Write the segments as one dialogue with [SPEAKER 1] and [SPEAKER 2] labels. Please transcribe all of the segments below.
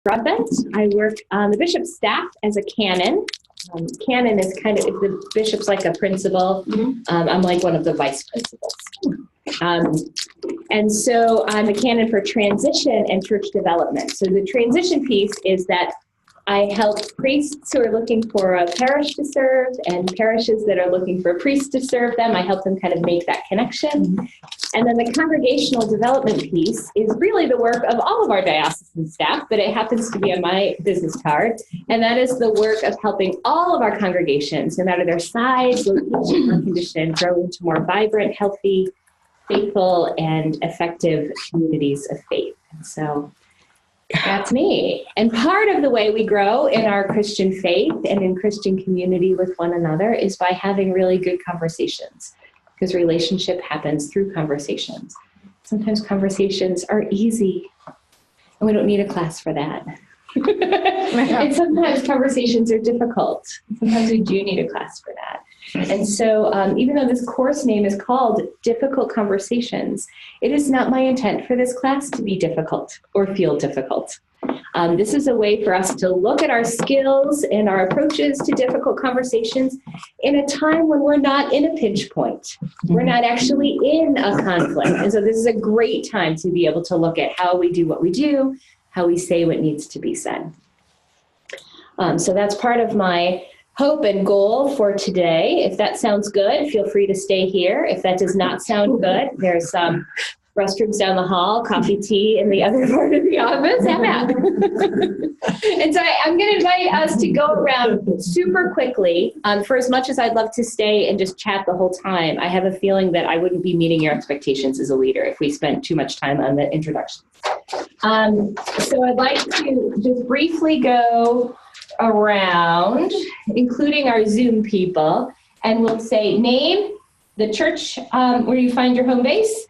[SPEAKER 1] Broadbent. I work on the bishop's staff as a canon. Canon is kind of, if the bishop's like a principal, I'm like one of the vice principals. And so I'm a canon for transition and church development. So the transition piece is that I help priests who are looking for a parish to serve and parishes that are looking for a priest to serve them. I help them kind of make that connection. And then the congregational development piece is really the work of all of our diocesan staff, but it happens to be on my business card. And that is the work of helping all of our congregations, no matter their size, location, or condition, grow into more vibrant, healthy, faithful, and effective communities of faith. And so that's me. And part of the way we grow in our Christian faith and in Christian community with one another is by having really good conversations, because relationship happens through conversations. Sometimes conversations are easy, and we don't need a class for that. And sometimes conversations are difficult. Sometimes we do need a class for that. And so even though this course name is called Difficult Conversations, it is not my intent for this class to be difficult or feel difficult. This is a way for us to look at our skills and our approaches to difficult conversations in a time when we're not in a pinch point. We're not actually in a conflict. And so this is a great time to be able to look at how we do what we do, how we say what needs to be said. So that's part of my hope and goal for today. If that sounds good, feel free to stay here. If that does not sound good, there's restrooms down the hall, coffee, tea in the other part of the office. Have at. And so I'm going to invite us to go around super quickly. For as much as I'd love to stay and just chat the whole time, I have a feeling that I wouldn't be meeting your expectations as a leader if we spent too much time on the introductions. So I'd like to just briefly go around, including our Zoom people, and we'll say name, the church where you find your home base,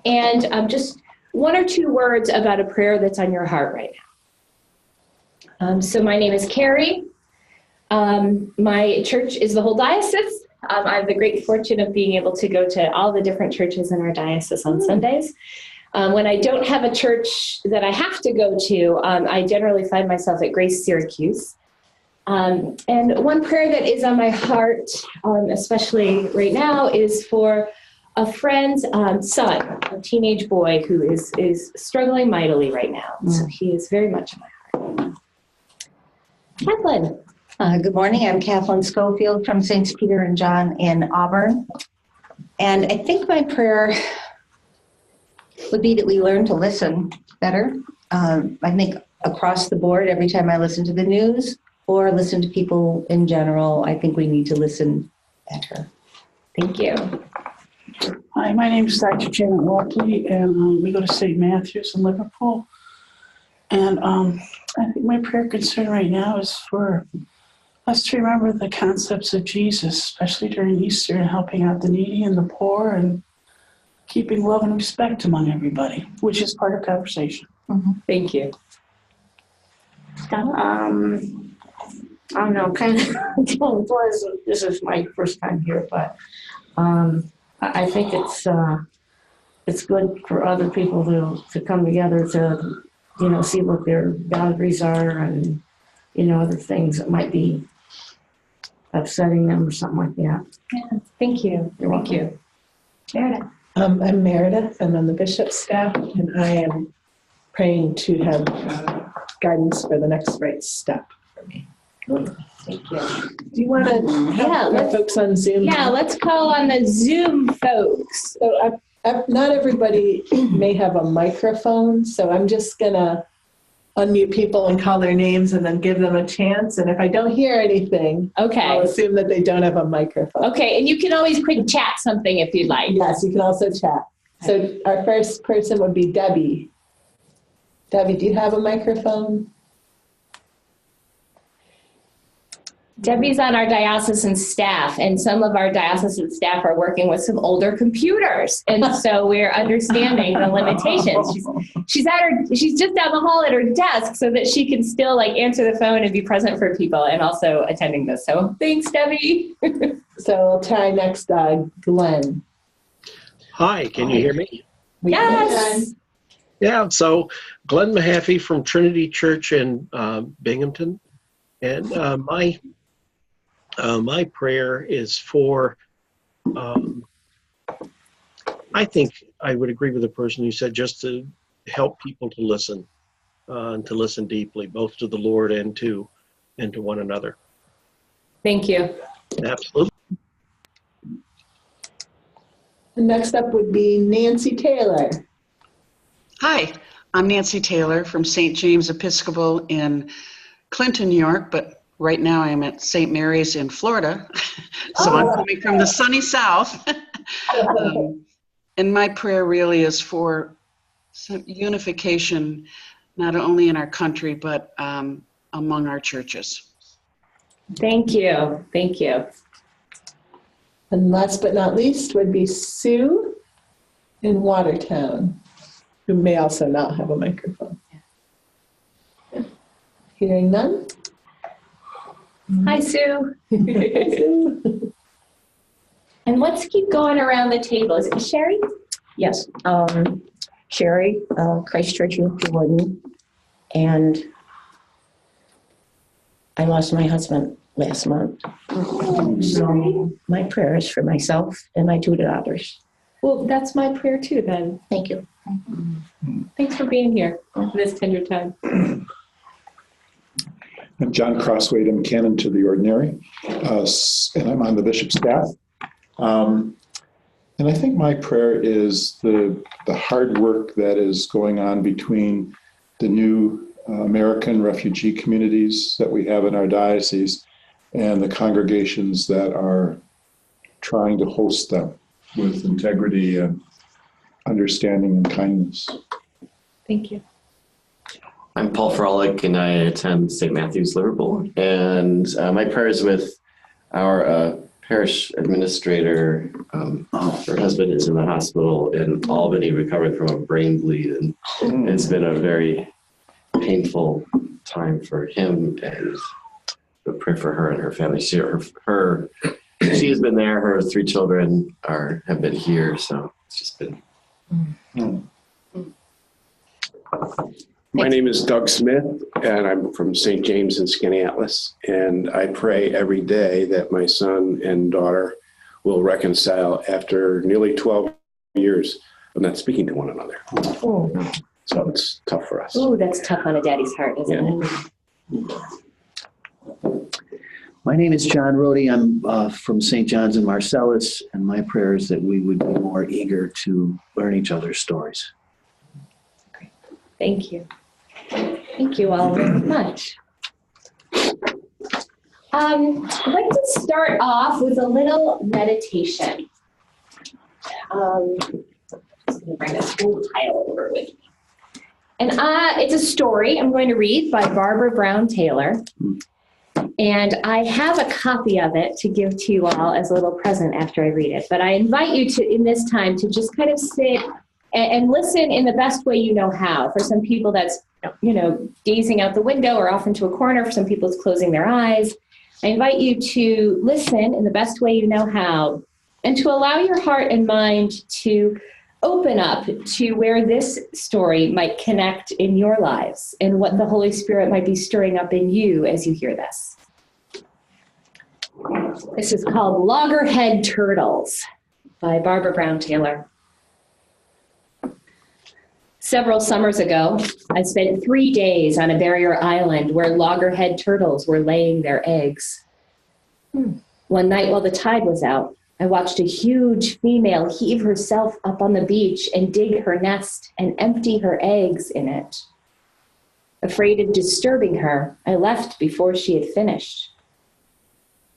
[SPEAKER 1] and just one or two words about a prayer that's on your heart right now. So my name is Carrie. My church is the whole diocese. I have the great fortune of being able to go to all the different churches in our diocese on Sundays. When I don't have a church that I have to go to, I generally find myself at Grace Syracuse. And one prayer that is on my heart, especially right now, is for a friend's son, a teenage boy who is struggling mightily right now. So he is very much in my heart. Kathleen.
[SPEAKER 2] Good morning. I'm Kathleen Schofield from St. Peter and John in Auburn. And I think my prayer would be that we learn to listen better. I think across the board, every time I listen to the news or listen to people in general, I think we need to listen better. Thank you.
[SPEAKER 3] Hi, my name is Dr. Janet Walkley, and we go to St. Matthew's in Liverpool. And I think my prayer concern right now is for us to remember the concepts of Jesus, especially during Easter, and helping out the needy and the poor, and keeping love and respect among everybody, which is part of conversation.
[SPEAKER 1] Thank you.
[SPEAKER 4] I don't know, kind of, this is my first time here, but I think it's good for other people to come together to, see what their boundaries are and, other things that might be upsetting them or something like that.
[SPEAKER 1] Yeah, thank you. Thank you. Meredith.
[SPEAKER 5] I'm Meredith. I'm on the bishop's staff, and I am praying to have guidance for the next right step for me.
[SPEAKER 1] Thank you.
[SPEAKER 5] Do you want to have folks on Zoom?
[SPEAKER 1] Yeah, let's call on the Zoom folks.
[SPEAKER 5] So not everybody may have a microphone, so I'm just going to unmute people and call their names and then give them a chance. And if I don't hear anything, I'll assume that they don't have a microphone.
[SPEAKER 1] Okay, and you can always quick chat something if you'd like.
[SPEAKER 5] Yes, you can also chat. So our first person would be Debbie. Debbie, do you have a microphone?
[SPEAKER 1] Debbie's on our diocesan staff, and some of our diocesan staff are working with some older computers, and so we're understanding the limitations. She's just down the hall at her desk so that she can still answer the phone and be present for people, and also attending this. So thanks, Debbie.
[SPEAKER 5] So we'll try next, Glenn.
[SPEAKER 6] Hi, can you hear me?
[SPEAKER 1] Yes.
[SPEAKER 6] Yeah, so Glenn Mahaffey from Trinity Church in Binghamton. And my prayer is for, I think I would agree with the person who said just to help people to listen and to listen deeply, both to the Lord and to one another.
[SPEAKER 1] Thank you.
[SPEAKER 6] Absolutely.
[SPEAKER 5] And next up would be Nancy Taylor.
[SPEAKER 7] Hi, I'm Nancy Taylor from St. James Episcopal in Clinton, New York, but right now I'm at St. Mary's in Florida. So I'm coming from the sunny South. And my prayer really is for some unification, not only in our country, but among our churches.
[SPEAKER 1] Thank you. Thank you.
[SPEAKER 5] And last but not least would be Sue in Watertown, who may also not have a microphone. Hearing none?
[SPEAKER 1] Hi, Sue.
[SPEAKER 5] Sue.
[SPEAKER 1] And let's keep going around the table. Is it Sherry?
[SPEAKER 8] Yes, Sherry, Christ Church in Jordan, and I lost my husband last month. So my prayer is for myself and my two daughters.
[SPEAKER 1] Well, that's my prayer too, then.
[SPEAKER 8] Thank you.
[SPEAKER 1] Thanks for being here this tender time.
[SPEAKER 9] I'm John Crosswade. I'm canon to the ordinary, and I'm on the bishop's staff. And I think my prayer is the hard work that is going on between the new American refugee communities that we have in our diocese and the congregations that are trying to host them with integrity and understanding and kindness.
[SPEAKER 1] Thank you.
[SPEAKER 10] I'm Paul Frolick, and I attend St. Matthew's, Liverpool. And my prayer is with our parish administrator. Her husband is in the hospital in Albany recovering from a brain bleed, and it's been a very painful time for him, and a prayer for her and her family. She has been there. Her 3 children have been here, so it's just been.
[SPEAKER 11] My name is Doug Smith, and I'm from St. James in Skaneateles, and I pray every day that my son and daughter will reconcile after nearly 12 years of not speaking to one another.
[SPEAKER 1] Oh,
[SPEAKER 11] So it's tough for us.
[SPEAKER 1] Ooh, that's tough on a daddy's heart, isn't it?
[SPEAKER 12] My name is John Rohde. I'm from St. John's in Marcellus, and my prayer is that we would be more eager to learn each other's stories.
[SPEAKER 1] Thank you. Thank you all very much. I'd like to start off with a little meditation. I'm just going to bring this whole title over with me. And it's a story I'm going to read by Barbara Brown Taylor. And I have a copy of it to give to you all as a little present after I read it. But I invite you to, in this time, to just kind of sit and listen in the best way you know how. For some people, that's, gazing out the window or off into a corner. For some people, it's closing their eyes. I invite you to listen in the best way you know how, and to allow your heart and mind to open up to where this story might connect in your lives and what the Holy Spirit might be stirring up in you as you hear this. This is called Loggerhead Turtles by Barbara Brown Taylor. Several summers ago, I spent 3 days on a barrier island where loggerhead turtles were laying their eggs. One night while the tide was out, I watched a huge female heave herself up on the beach and dig her nest and empty her eggs in it. Afraid of disturbing her, I left before she had finished.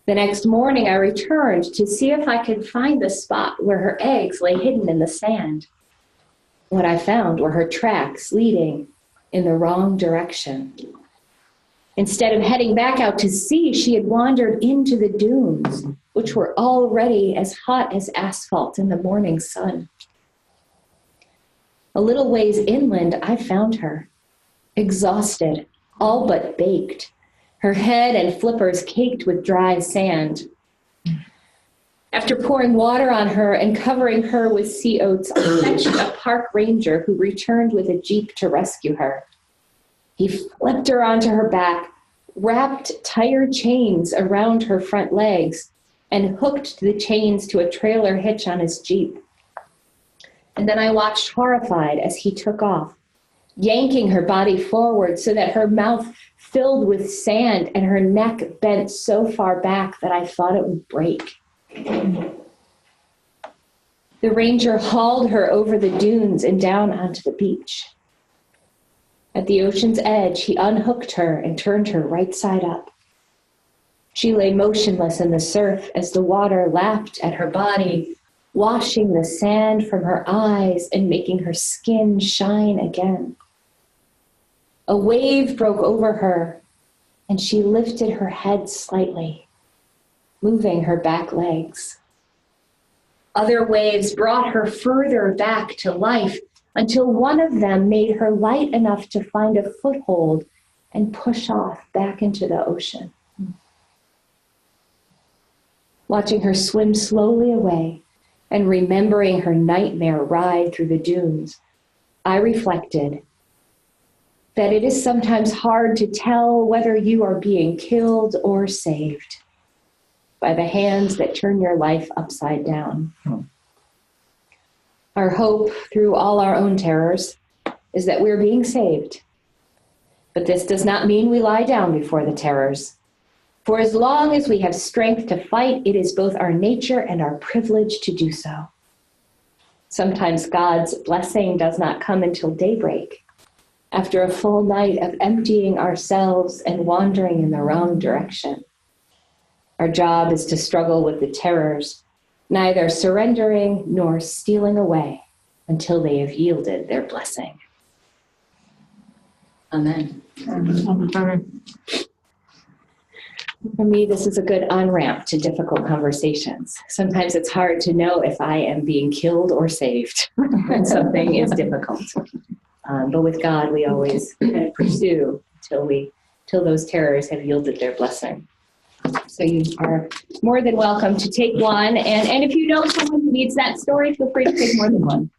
[SPEAKER 1] The next morning, I returned to see if I could find the spot where her eggs lay hidden in the sand. What I found were her tracks leading in the wrong direction. Instead of heading back out to sea, she had wandered into the dunes, which were already as hot as asphalt in the morning sun. A little ways inland, I found her, exhausted, all but baked, her head and flippers caked with dry sand. After pouring water on her and covering her with sea oats, I fetched a park ranger who returned with a jeep to rescue her. He flipped her onto her back, wrapped tire chains around her front legs, and hooked the chains to a trailer hitch on his jeep. And then I watched horrified as he took off, yanking her body forward so that her mouth filled with sand and her neck bent so far back that I thought it would break. The ranger hauled her over the dunes and down onto the beach. At the ocean's edge, he unhooked her and turned her right side up. She lay motionless in the surf as the water lapped at her body, washing the sand from her eyes and making her skin shine again. A wave broke over her, and she lifted her head slightly, moving her back legs. Other waves brought her further back to life until one of them made her light enough to find a foothold and push off back into the ocean. Watching her swim slowly away and remembering her nightmare ride through the dunes, I reflected that it is sometimes hard to tell whether you are being killed or saved by the hands that turn your life upside down. Our hope through all our own terrors is that we're being saved. But this does not mean we lie down before the terrors. For as long as we have strength to fight, it is both our nature and our privilege to do so. Sometimes God's blessing does not come until daybreak, after a full night of emptying ourselves and wandering in the wrong direction. Our job is to struggle with the terrors, neither surrendering nor stealing away until they have yielded their blessing. Amen.
[SPEAKER 4] Amen.
[SPEAKER 1] For me, this is a good on-ramp to difficult conversations. Sometimes it's hard to know if I am being killed or saved when something is difficult. But with God, we always kind of pursue till those terrors have yielded their blessing. So you are more than welcome to take one. And if you know someone who needs that story, feel free to take more than one.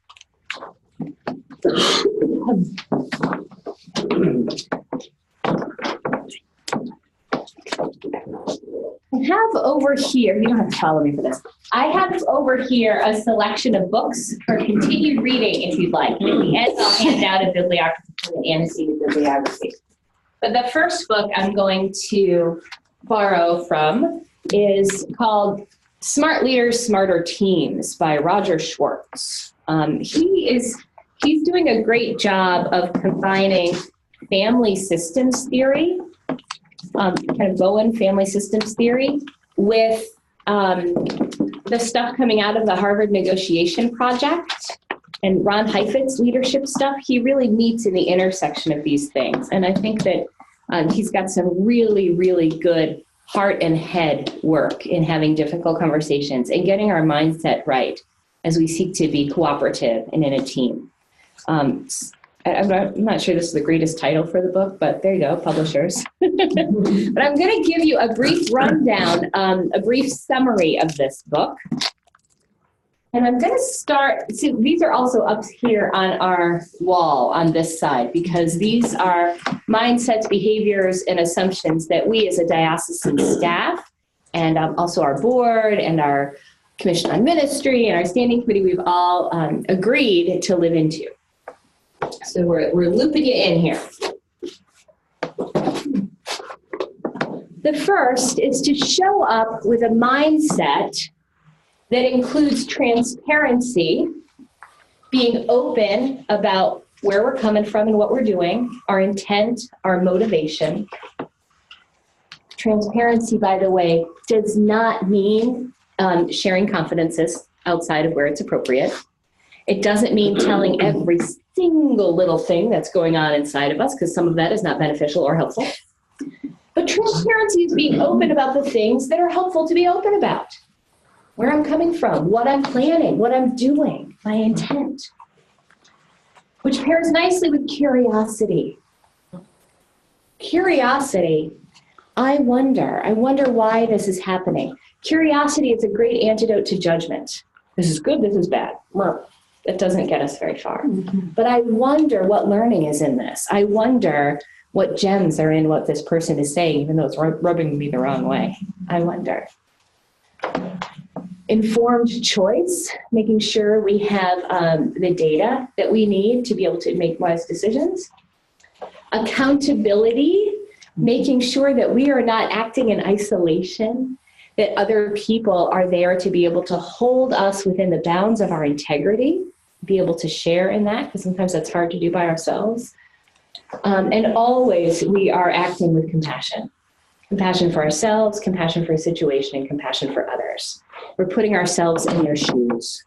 [SPEAKER 1] I have over here, you don't have to follow me for this. I have over here a selection of books for continued reading if you'd like. And at the end, I'll hand out a bibliography, an annotated bibliography. But the first book I'm going to borrow from is called Smart Leaders, Smarter Teams by Roger Schwartz. He's doing a great job of combining family systems theory, kind of Bowen family systems theory, with the stuff coming out of the Harvard Negotiation Project and Ron Heifetz's leadership stuff. He really meets in the intersection of these things. And I think that he's got some really, really good heart and head work in having difficult conversations and getting our mindset right as we seek to be cooperative and in a team. I'm not sure this is the greatest title for the book, but there you go, publishers. But I'm going to give you a brief rundown, a brief summary of this book. And I'm going to start, see, these are also up here on our wall on this side, because these are mindsets, behaviors, and assumptions that we as a diocesan staff, and also our board and our Commission on Ministry and our standing committee, we've all agreed to live into. So we're looping it in here. The first is to show up with a mindset that includes transparency, being open about where we're coming from and what we're doing, our intent, our motivation. Transparency, by the way, does not mean sharing confidences outside of where it's appropriate. It doesn't mean telling every single little thing that's going on inside of us, because some of that is not beneficial or helpful. But transparency is being open about the things that are helpful to be open about. Where I'm coming from, what I'm planning, what I'm doing, my intent. Which pairs nicely with curiosity. Curiosity I wonder why this is happening. Curiosity is a great antidote to judgment. This is good, this is bad. Well, that doesn't get us very far. But I wonder what learning is in this. I wonder what gems are in what this person is saying, even though it's rubbing me the wrong way. I wonder. Informed choice, making sure we have the data that we need to be able to make wise decisions. Accountability, making sure that we are not acting in isolation, that other people are there to be able to hold us within the bounds of our integrity, be able to share in that, because sometimes that's hard to do by ourselves. And always we are acting with compassion. Compassion for ourselves, compassion for a situation, and compassion for others. We're putting ourselves in their shoes.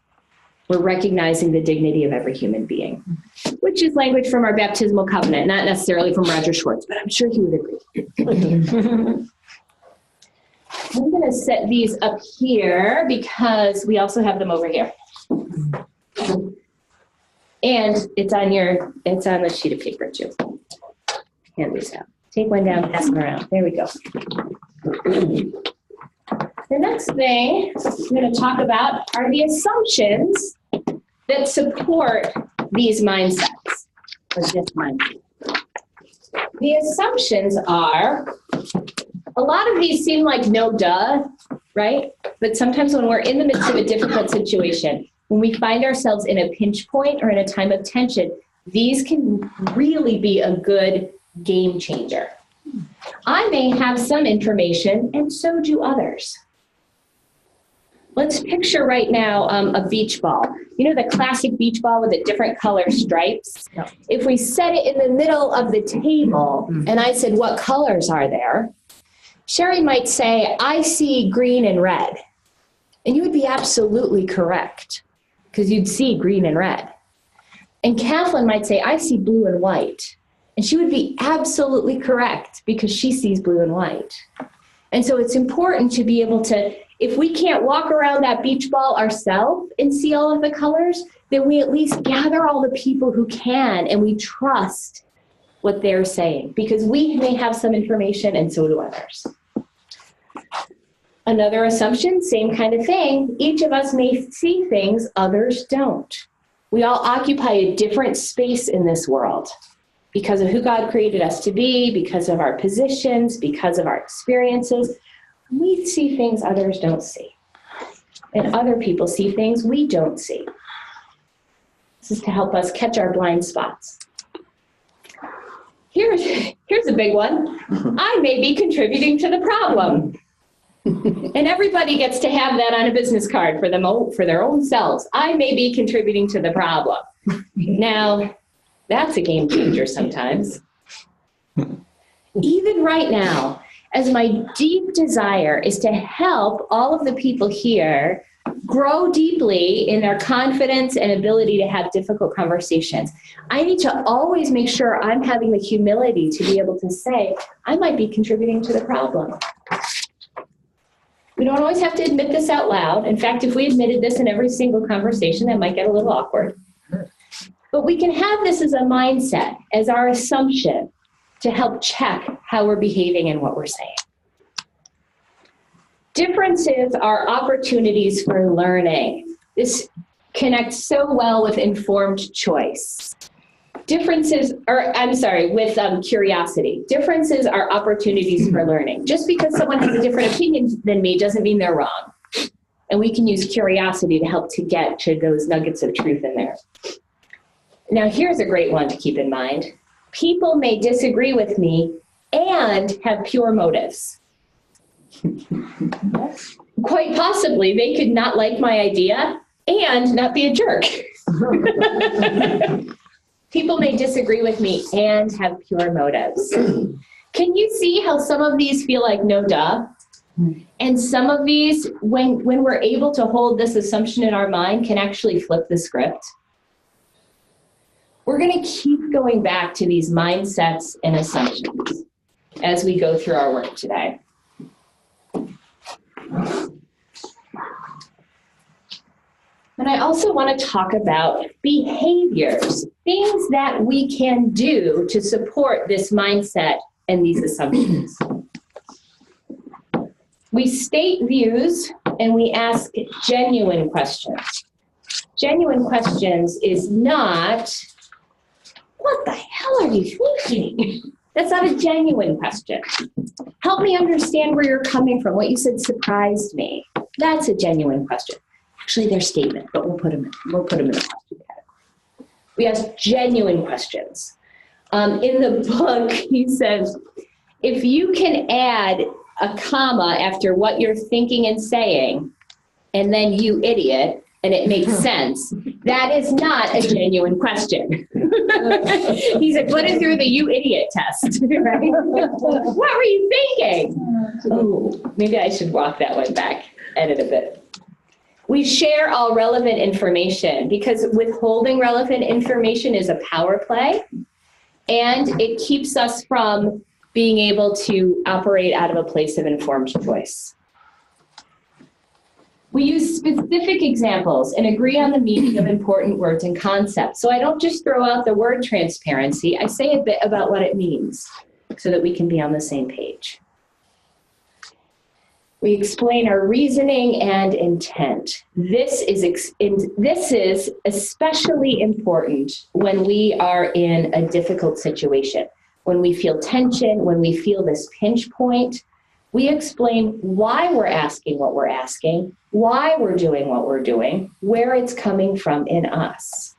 [SPEAKER 1] We're recognizing the dignity of every human being, which is language from our baptismal covenant, not necessarily from Roger Schwartz, but I'm sure he would agree. I'm going to set these up here because we also have them over here. And it's on the sheet of paper too. Hand these out. Take one down, pass them around. There we go. The next thing I'm going to talk about are the assumptions that support these mindsets, or this mindset. The assumptions are, a lot of these seem like no duh, right? But sometimes when we're in the midst of a difficult situation, when we find ourselves in a pinch point or in a time of tension, these can really be a good game changer. I may have some information, and so do others. Let's picture right now a beach ball. You know the classic beach ball with the different color stripes? No. If we set it in the middle of the table, and I said, what colors are there? Sherry might say, I see green and red. And you would be absolutely correct, because you'd see green and red. And Kathleen might say, I see blue and white. And she would be absolutely correct, because she sees blue and white. And so it's important to be able to, if we can't walk around that beach ball ourselves and see all of the colors, then we at least gather all the people who can, and we trust what they're saying, because we may have some information and so do others. Another assumption, same kind of thing. Each of us may see things others don't. We all occupy a different space in this world because of who God created us to be, because of our positions, because of our experiences. We see things others don't see. And other people see things we don't see. This is to help us catch our blind spots. Here's a big one. I may be contributing to the problem. And everybody gets to have that on a business card for their own selves. I may be contributing to the problem. Now, that's a game changer sometimes. Even right now, as my deep desire is to help all of the people here grow deeply in their confidence and ability to have difficult conversations, I need to always make sure I'm having the humility to be able to say, I might be contributing to the problem. We don't always have to admit this out loud. In fact, if we admitted this in every single conversation, that might get a little awkward. But we can have this as a mindset, as our assumption, to help check how we're behaving and what we're saying. Differences are opportunities for learning. This connects so well with informed choice. With curiosity. Differences are opportunities for learning. Just because someone has a different opinion than me doesn't mean they're wrong. And we can use curiosity to help to get to those nuggets of truth in there. Now, here's a great one to keep in mind. People may disagree with me and have pure motives. Quite possibly, they could not like my idea and not be a jerk. People may disagree with me and have pure motives. Can you see how some of these feel like no duh? And some of these, when we're able to hold this assumption in our mind, can actually flip the script? We're going to keep going back to these mindsets and assumptions as we go through our work today. And I also want to talk about behaviors, things that we can do to support this mindset and these assumptions. We state views and we ask genuine questions. Genuine questions is not, what the hell are you thinking? That's not a genuine question. Help me understand where you're coming from. What you said surprised me. That's a genuine question. Actually, they're statement, but we'll put them in the question category. We ask genuine questions. In the book, he says, if you can add a comma after what you're thinking and saying, and then you idiot, and it makes sense, that is not a genuine question. He said, put it through the you idiot test, right? What were you thinking? Oh, maybe I should walk that one back, edit a bit. We share all relevant information because withholding relevant information is a power play, and it keeps us from being able to operate out of a place of informed choice. We use specific examples and agree on the meaning of important words and concepts. So I don't just throw out the word transparency, I say a bit about what it means so that we can be on the same page. We explain our reasoning and intent. This is especially important when we are in a difficult situation, when we feel tension, when we feel this pinch point. We explain why we're asking what we're asking, why we're doing what we're doing, where it's coming from in us.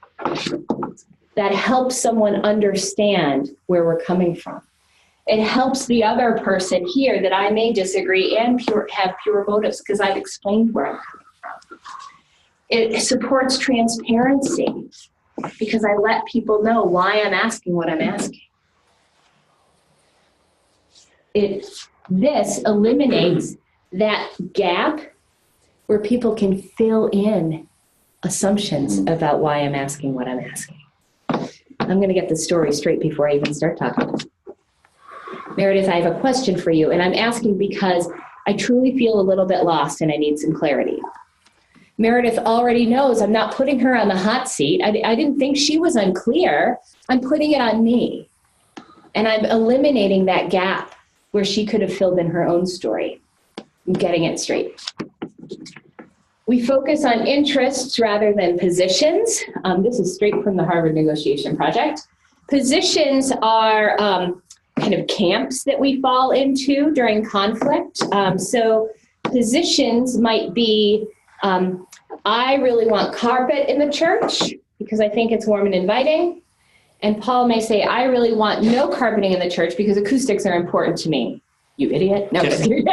[SPEAKER 1] That helps someone understand where we're coming from. It helps the other person hear that I may disagree and have pure motives because I've explained where I'm coming from. It supports transparency because I let people know why I'm asking what I'm asking. This eliminates that gap where people can fill in assumptions about why I'm asking what I'm asking. I'm going to get the story straight before I even start talking. Meredith, I have a question for you, and I'm asking because I truly feel a little bit lost and I need some clarity. Meredith already knows I'm not putting her on the hot seat. I didn't think she was unclear. I'm putting it on me. And I'm eliminating that gap where she could have filled in her own story. I'm getting it straight. We focus on interests rather than positions. This is straight from the Harvard Negotiation Project. Positions are kind of camps that we fall into during conflict. So positions might be, I really want carpet in the church because I think it's warm and inviting. And Paul may say, I really want no carpeting in the church because acoustics are important to me. You idiot. No, just kidding.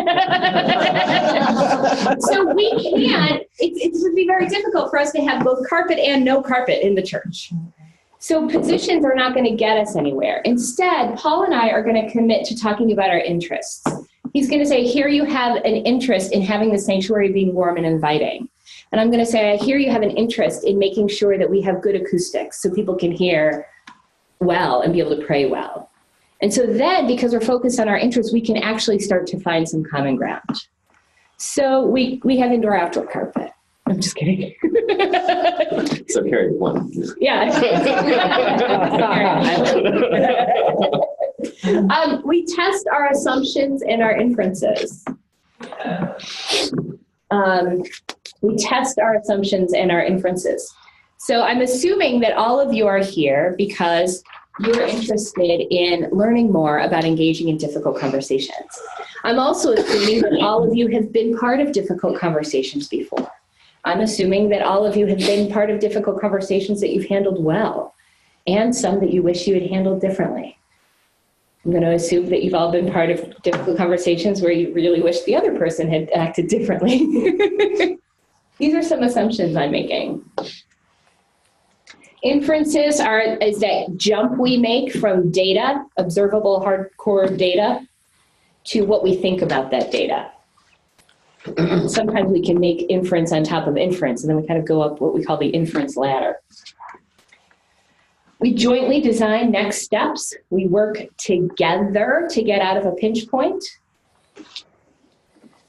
[SPEAKER 1] So we can't, it would be very difficult for us to have both carpet and no carpet in the church. So positions are not going to get us anywhere. Instead, Paul and I are going to commit to talking about our interests. He's going to say, here you have an interest in having the sanctuary being warm and inviting. And I'm going to say, I hear you have an interest in making sure that we have good acoustics so people can hear well and be able to pray well. And so then, because we're focused on our interests, we can actually start to find some common ground. So we have indoor-outdoor carpet. I'm just kidding.
[SPEAKER 10] So carry one.
[SPEAKER 1] Yeah. We test our assumptions and our inferences. So I'm assuming that all of you are here because you're interested in learning more about engaging in difficult conversations. I'm also assuming that all of you have been part of difficult conversations before. I'm assuming that all of you have been part of difficult conversations that you've handled well, and some that you wish you had handled differently. I'm going to assume that you've all been part of difficult conversations where you really wish the other person had acted differently. These are some assumptions I'm making. Inferences is that jump we make from data, observable hardcore data, to what we think about that data. Sometimes we can make inference on top of inference, and then we kind of go up what we call the inference ladder. We jointly design next steps. We work together to get out of a pinch point.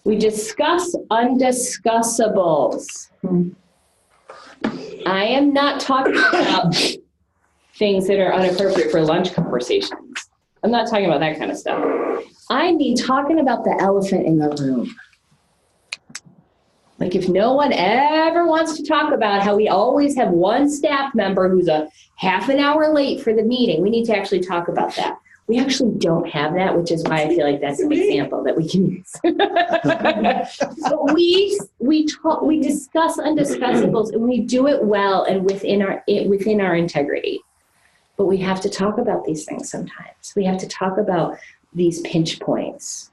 [SPEAKER 1] We discuss undiscussables. I am not talking about things that are inappropriate for lunch conversations. I'm not talking about that kind of stuff. I mean talking about the elephant in the room. Like if no one ever wants to talk about how we always have one staff member who's a half an hour late for the meeting, we need to actually talk about that. We actually don't have that, which is why I feel like that's an example that we can use. But we discuss undiscussables, and we do it well and within our integrity. But we have to talk about these things sometimes. We have to talk about these pinch points.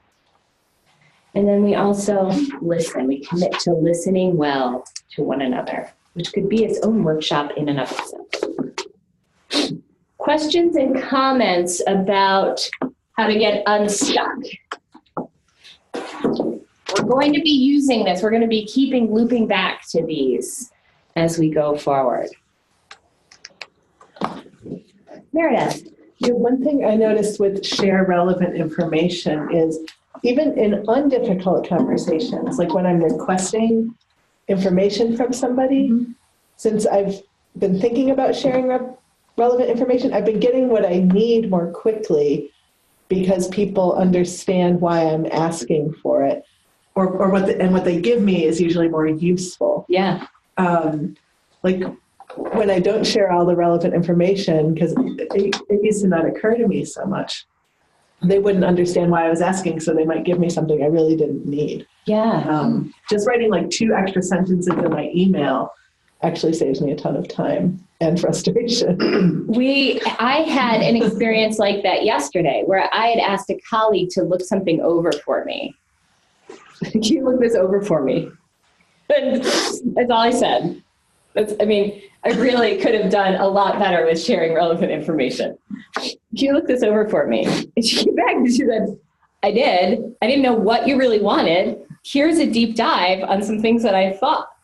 [SPEAKER 1] And then we also listen. We commit to listening well to one another, which could be its own workshop in and of itself. Questions and comments about how to get unstuck. We're going to be using this. We're going to be looping back to these as we go forward. Meredith.
[SPEAKER 5] Yeah, one thing I noticed with share relevant information is even in undifficult conversations, like when I'm requesting information from somebody, since I've been thinking about sharing relevant information, I've been getting what I need more quickly because people understand why I'm asking for it, or what they give me is usually more useful.
[SPEAKER 1] Yeah.
[SPEAKER 5] Like when I don't share all the relevant information, because it used to not occur to me so much, they wouldn't understand why I was asking, so they might give me something I really didn't need.
[SPEAKER 1] Yeah.
[SPEAKER 5] Just writing like 2 extra sentences in my email actually saves me a ton of time and frustration.
[SPEAKER 1] I had an experience like that yesterday where I had asked a colleague to look something over for me. Can you look this over for me? And that's all I said. I really could have done a lot better with sharing relevant information. Can you look this over for me? And she came back and she said, I did. I didn't know what you really wanted. Here's a deep dive on some things that I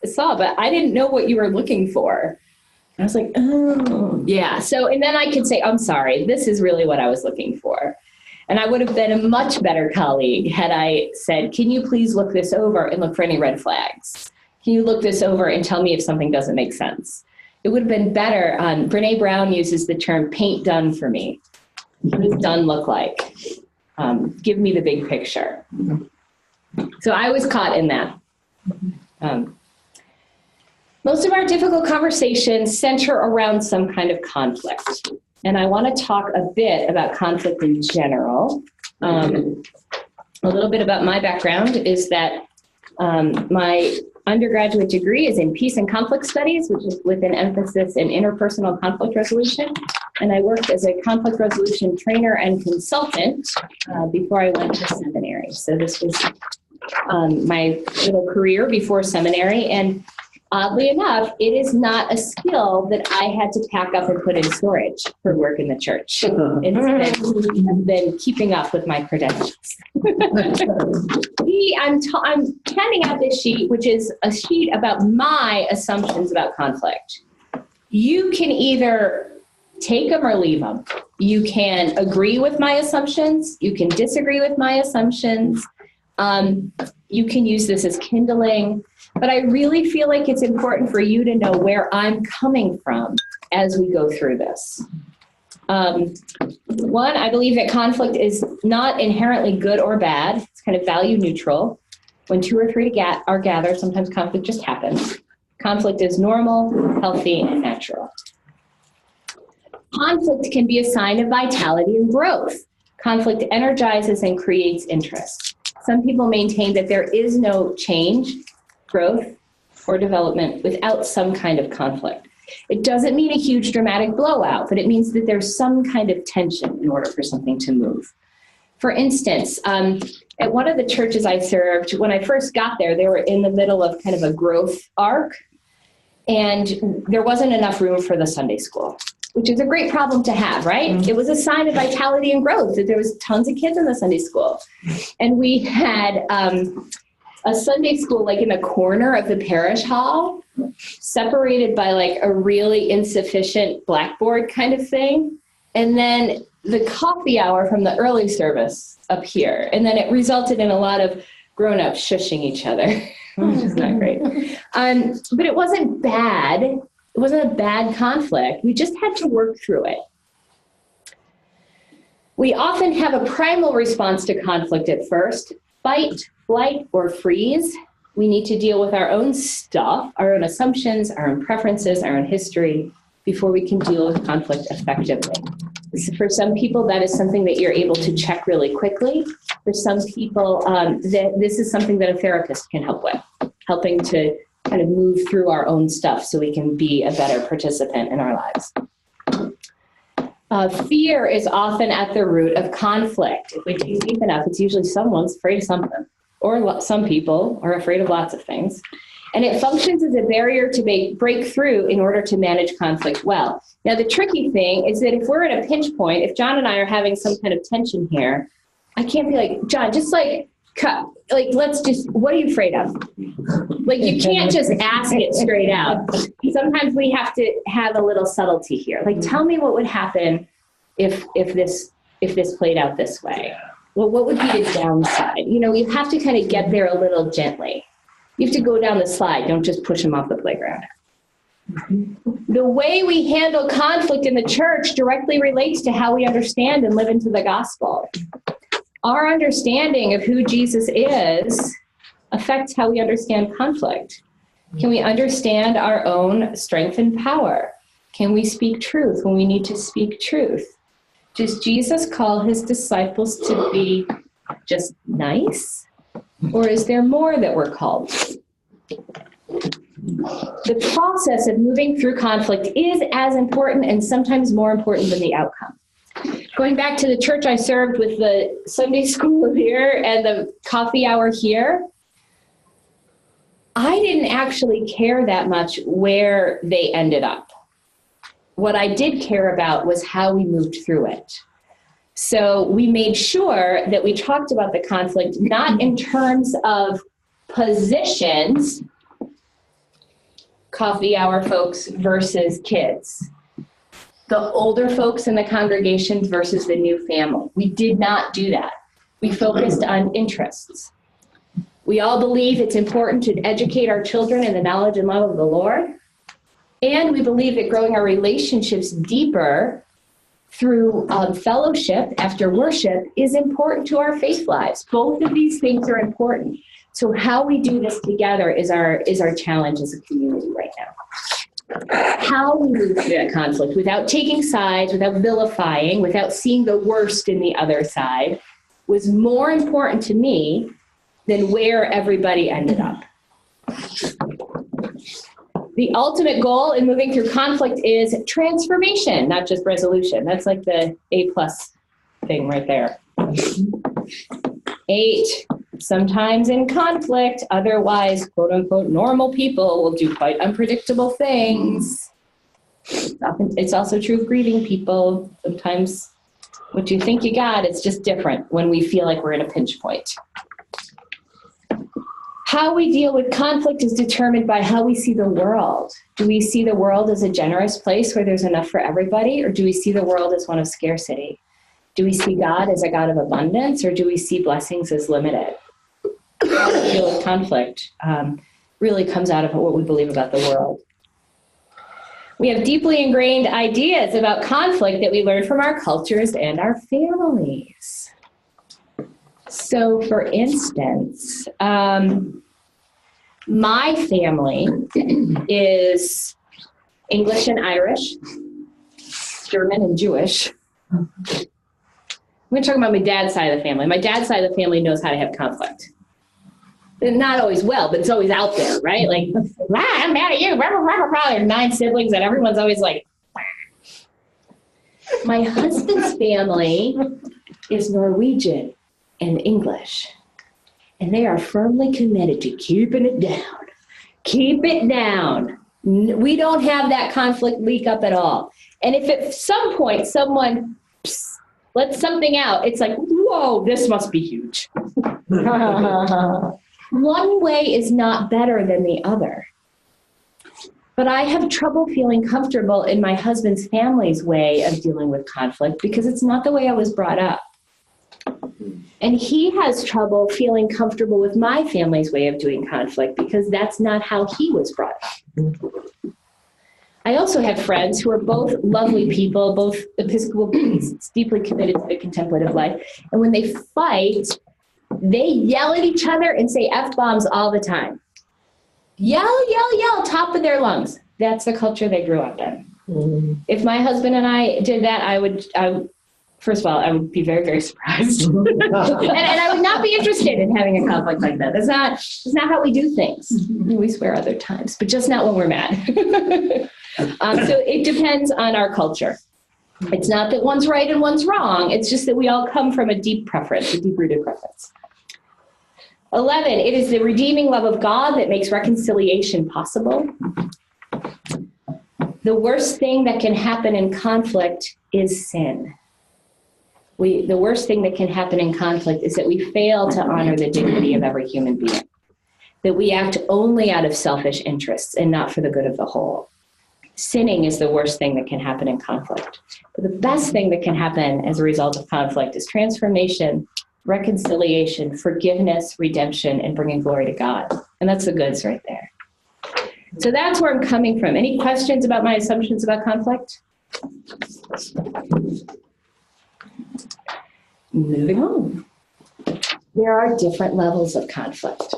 [SPEAKER 1] saw, but I didn't know what you were looking for. I was like, oh, yeah. So, and then I could say, I'm sorry, this is really what I was looking for. And I would have been a much better colleague had I said, can you please look this over and look for any red flags? Can you look this over and tell me if something doesn't make sense? It would have been better. Brene Brown uses the term paint done for me. What does done look like? Give me the big picture. So I was caught in that. Most of our difficult conversations center around some kind of conflict. And I want to talk a bit about conflict in general. A little bit about my background is that my undergraduate degree is in peace and conflict studies, which is with an emphasis in interpersonal conflict resolution. And I worked as a conflict resolution trainer and consultant before I went to seminary. So this was my little career before seminary. And oddly enough, it is not a skill that I had to pack up and put in storage for work in the church. It's been keeping up with my credentials. I'm handing out this sheet, which is a sheet about my assumptions about conflict. You can either take them or leave them. You can agree with my assumptions. You can disagree with my assumptions. You can use this as kindling. But I really feel like it's important for you to know where I'm coming from as we go through this. One, I believe that conflict is not inherently good or bad. It's kind of value neutral. When 2 or 3 are gathered, sometimes conflict just happens. Conflict is normal, healthy, and natural. Conflict can be a sign of vitality and growth. Conflict energizes and creates interest. Some people maintain that there is no change, growth, or development without some kind of conflict. It doesn't mean a huge dramatic blowout, but it means that there's some kind of tension in order for something to move. For instance, at one of the churches I served, when I first got there, they were in the middle of kind of a growth arc, and there wasn't enough room for the Sunday school, which is a great problem to have, right? Mm-hmm. It was a sign of vitality and growth that there was tons of kids in the Sunday school. And we had a Sunday school like in a corner of the parish hall, separated by like a really insufficient blackboard kind of thing. And then the coffee hour from the early service up here. And then it resulted in a lot of grown-ups shushing each other, which is not great. But it wasn't bad. It wasn't a bad conflict. We just had to work through it. We often have a primal response to conflict at first: fight, flight, or freeze. We need to deal with our own stuff, our own assumptions, our own preferences, our own history, before we can deal with conflict effectively. So for some people, that is something that you're able to check really quickly. For some people, this is something that a therapist can help with, helping to kind of move through our own stuff so we can be a better participant in our lives. Fear is often at the root of conflict. If we dig deep enough, it's usually someone's afraid of something, or some people are afraid of lots of things. And it functions as a barrier to break through in order to manage conflict well. Now, the tricky thing is that if we're at a pinch point, if John and I are having some kind of tension here, I can't be like, John, just let's just, what are you afraid of? Like, you can't just ask it straight out. Sometimes we have to have a little subtlety here. Like, tell me what would happen if this played out this way. Well, what would be the downside? You have to kind of get there a little gently. You have to go down the slide. Don't just push them off the playground. The way we handle conflict in the church directly relates to how we understand and live into the gospel. Our understanding of who Jesus is affects how we understand conflict. Can we understand our own strength and power? Can we speak truth when we need to speak truth? Does Jesus call his disciples to be just nice? Or is there more that we're called to? The process of moving through conflict is as important and sometimes more important than the outcome. Going back to the church I served with the Sunday school here and the coffee hour here, I didn't actually care that much where they ended up. What I did care about was how we moved through it. So we made sure that we talked about the conflict, not in terms of positions, coffee hour folks versus kids, the older folks in the congregation versus the new family. We did not do that. We focused on interests. We all believe it's important to educate our children in the knowledge and love of the Lord. And we believe that growing our relationships deeper through fellowship after worship is important to our faith lives. Both of these things are important. So how we do this together is our challenge as a community right now. How we move through that conflict without taking sides, without vilifying, without seeing the worst in the other side was more important to me than where everybody ended up. The ultimate goal in moving through conflict is transformation, not just resolution. That's like the A+ thing right there. 8, sometimes in conflict, otherwise, quote unquote, normal people will do quite unpredictable things. It's also true of grieving people. Sometimes what you think you got, it's just different when we feel like we're in a pinch point. How we deal with conflict is determined by how we see the world. Do we see the world as a generous place where there's enough for everybody, or do we see the world as one of scarcity? Do we see God as a God of abundance, or do we see blessings as limited? How we deal with conflict really comes out of what we believe about the world. We have deeply ingrained ideas about conflict that we learn from our cultures and our families. So, for instance, my family is English and Irish, German and Jewish. I'm going to talk about my dad's side of the family. My dad's side of the family knows how to have conflict. Not always well, but it's always out there, right? Like, I'm mad at you. There's 9 siblings, and everyone's always like. My husband's family is Norwegian and English, and they are firmly committed to keeping it down. Keep it down. We don't have that conflict leak up at all. And if at some point someone lets something out, it's like, whoa, this must be huge. One way is not better than the other. But I have trouble feeling comfortable in my husband's family's way of dealing with conflict because it's not the way I was brought up. And he has trouble feeling comfortable with my family's way of doing conflict because that's not how he was brought up. I also have friends who are both lovely people, both Episcopal priests, deeply committed to the contemplative life. And when they fight, They yell at each other and say F-bombs all the time. Yell, yell, yell, top of their lungs. That's the culture they grew up in. If my husband and I did that, I would first of all, I would be very, very surprised. and I would not be interested in having a conflict like that. That's not how we do things. We swear other times, but just not when we're mad. So it depends on our culture. It's not that one's right and one's wrong. It's just that we all come from a deep preference, a deep-rooted preference. 11, it is the redeeming love of God that makes reconciliation possible. The worst thing that can happen in conflict is sin. The worst thing that can happen in conflict is that we fail to honor the dignity of every human being, that we act only out of selfish interests and not for the good of the whole. Sinning is the worst thing that can happen in conflict. But the best thing that can happen as a result of conflict is transformation, reconciliation, forgiveness, redemption, and bringing glory to God. And that's the goods right there. So that's where I'm coming from. Any questions about my assumptions about conflict? Moving on. There are different levels of conflict.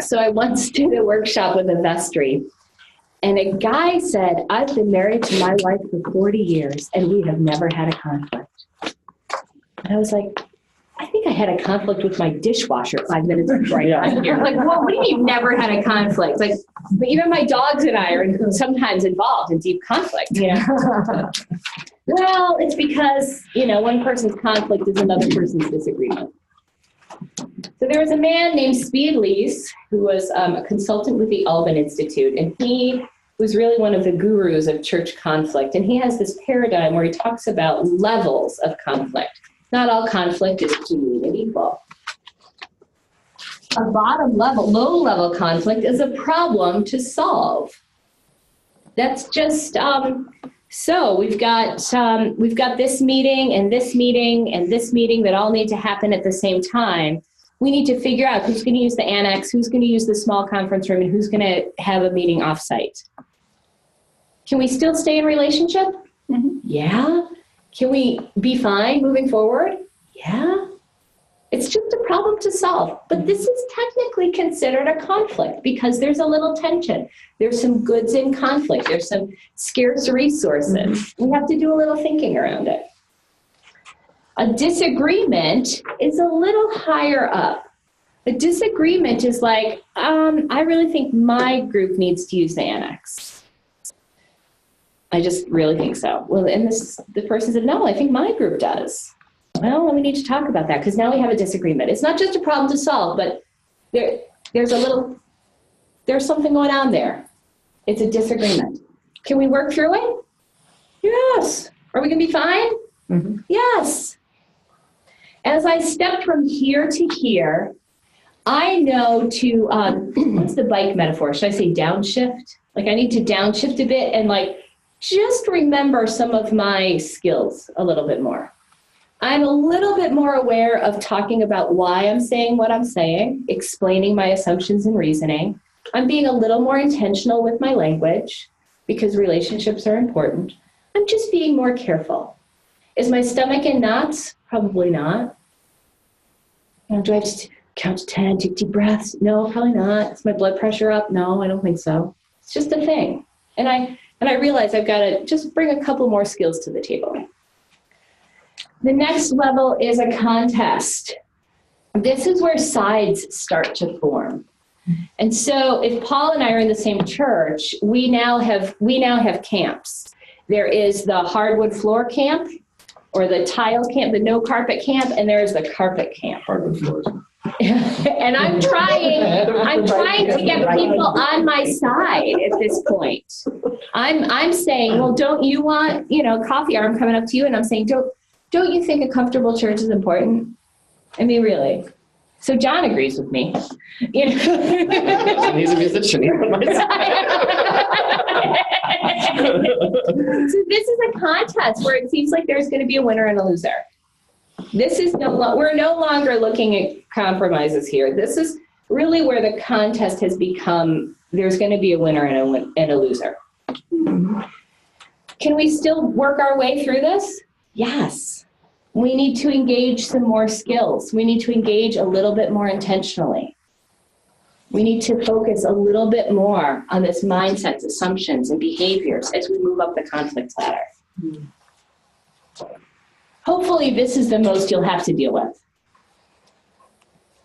[SPEAKER 1] So I once did a workshop with a vestry, and a guy said, I've been married to my wife for 40 years, and we have never had a conflict. And I was like, I think I had a conflict with my dishwasher 5 minutes before I got here. Like, well, what do you mean you've never had a conflict? Like, but even my dogs and I are sometimes involved in deep conflict, you know? Well, it's because, you know, one person's conflict is another person's disagreement. So there was a man named Speed Lees who was a consultant with the Alban Institute, and he was really one of the gurus of church conflict. And he has this paradigm where he talks about levels of conflict. Not all conflict is created equal. A bottom level, low level conflict is a problem to solve. That's just, so we've got this meeting and this meeting and this meeting that all need to happen at the same time. We need to figure out who's going to use the annex, who's going to use the small conference room, and who's going to have a meeting offsite. Can we still stay in relationship? Mm-hmm. Yeah. Can we be fine moving forward? Yeah. It's just a problem to solve. But this is technically considered a conflict because there's a little tension. There's some goods in conflict. There's some scarce resources. We have to do a little thinking around it. A disagreement is a little higher up. A disagreement is like, I really think my group needs to use the annex. I just really think so. Well, and the person said, no, I think my group does. Well, we need to talk about that because now we have a disagreement. It's not just a problem to solve, but there's something going on there. It's a disagreement. Can we work through it? Yes. Are we going to be fine? Mm-hmm. Yes. As I step from here to here, I know to, what's the bike metaphor? Should I say downshift? Like I need to downshift a bit and like, just remember some of my skills a little bit more. I'm a little bit more aware of talking about why I'm saying what I'm saying, explaining my assumptions and reasoning. I'm being a little more intentional with my language because relationships are important. I'm just being more careful. Is my stomach in knots? Probably not. You know, do I just count to 10, take deep breaths? No, probably not. Is my blood pressure up? No, I don't think so. It's just a thing. And I realize I've got to just bring a couple more skills to the table. The next level is a contest. This is where sides start to form. And so if Paul and I are in the same church, we now have camps. There is the hardwood floor camp or the tile camp, the no carpet camp, and there is the carpet camp. Hardwood floors. And I'm trying to get people on my side at this point. I'm saying, well, don't you want, coffee? Or I'm coming up to you and I'm saying, don't you think a comfortable church is important? I mean, really. So John agrees with me.
[SPEAKER 10] He's a musician. He's on my side.
[SPEAKER 1] So this is a contest where it seems like there's going to be a winner and a loser. We're no longer looking at compromises here. This is really where the contest has become, there's going to be a winner and a loser. Can we still work our way through this? Yes. We need to engage some more skills. We need to engage a little bit more intentionally. We need to focus a little bit more on this mindsets, assumptions, and behaviors as we move up the conflict ladder. Hopefully, this is the most you'll have to deal with.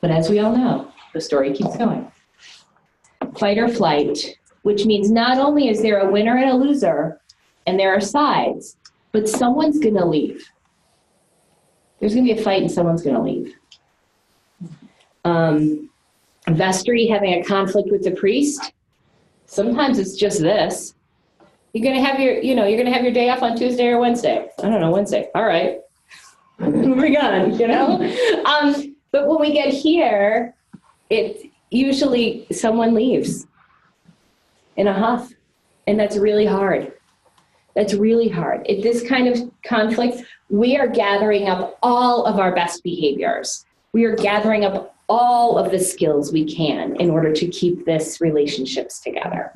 [SPEAKER 1] But as we all know, the story keeps going. Fight or flight, which means not only is there a winner and a loser, and there are sides, but someone's going to leave. There's going to be a fight and someone's going to leave. Vestry, having a conflict with the priest. Sometimes it's just this. You're going to have your day off on Tuesday or Wednesday. I don't know, Wednesday. All right. Moving on, But when we get here, it usually someone leaves in a huff. And that's really hard. That's really hard. At this kind of conflict, we are gathering up all of our best behaviors. We are gathering up all of the skills we can in order to keep this relationships together.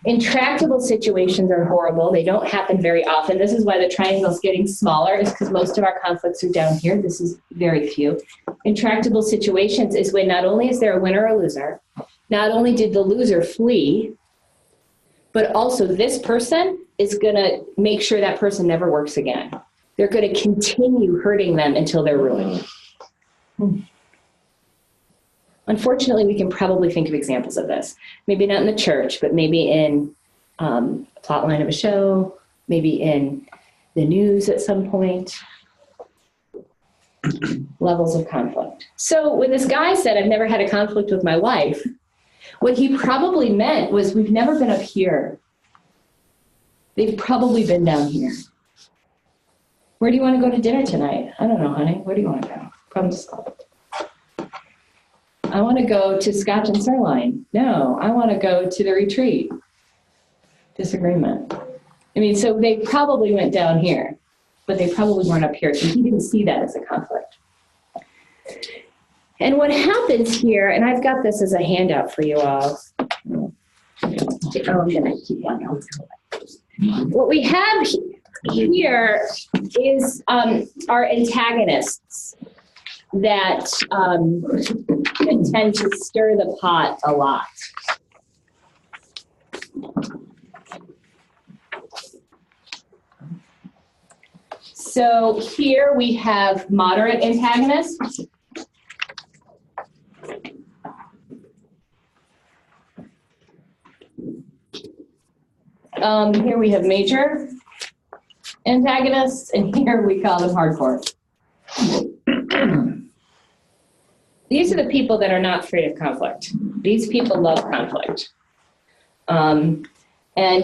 [SPEAKER 1] Intractable situations are horrible. They don't happen very often. This is why the triangle is getting smaller, is because most of our conflicts are down here. This is very few. Intractable situations is when not only is there a winner or loser, not only did the loser flee, but also this person is going to make sure that person never works again. They're going to continue hurting them until they're ruined. Unfortunately, we can probably think of examples of this. Maybe not in the church, but maybe in a plot line of a show, maybe in the news at some point. Levels of conflict. So when this guy said, I've never had a conflict with my wife, what he probably meant was, we've never been up here. They've probably been down here. Where do you want to go to dinner tonight? I don't know, honey. Where do you want to go? Problem solved. I want to go to Scotch and Sirloin. No, I want to go to the retreat. Disagreement. I mean, so they probably went down here, but they probably weren't up here. So he didn't see that as a conflict. And what happens here, and I've got this as a handout for you all. Oh, I'm going to keep on going. What we have here is our antagonists that tend to stir the pot a lot. So here we have moderate antagonists. Here we have major antagonists, and here we call them hardcore. These are the people that are not afraid of conflict. These people love conflict. And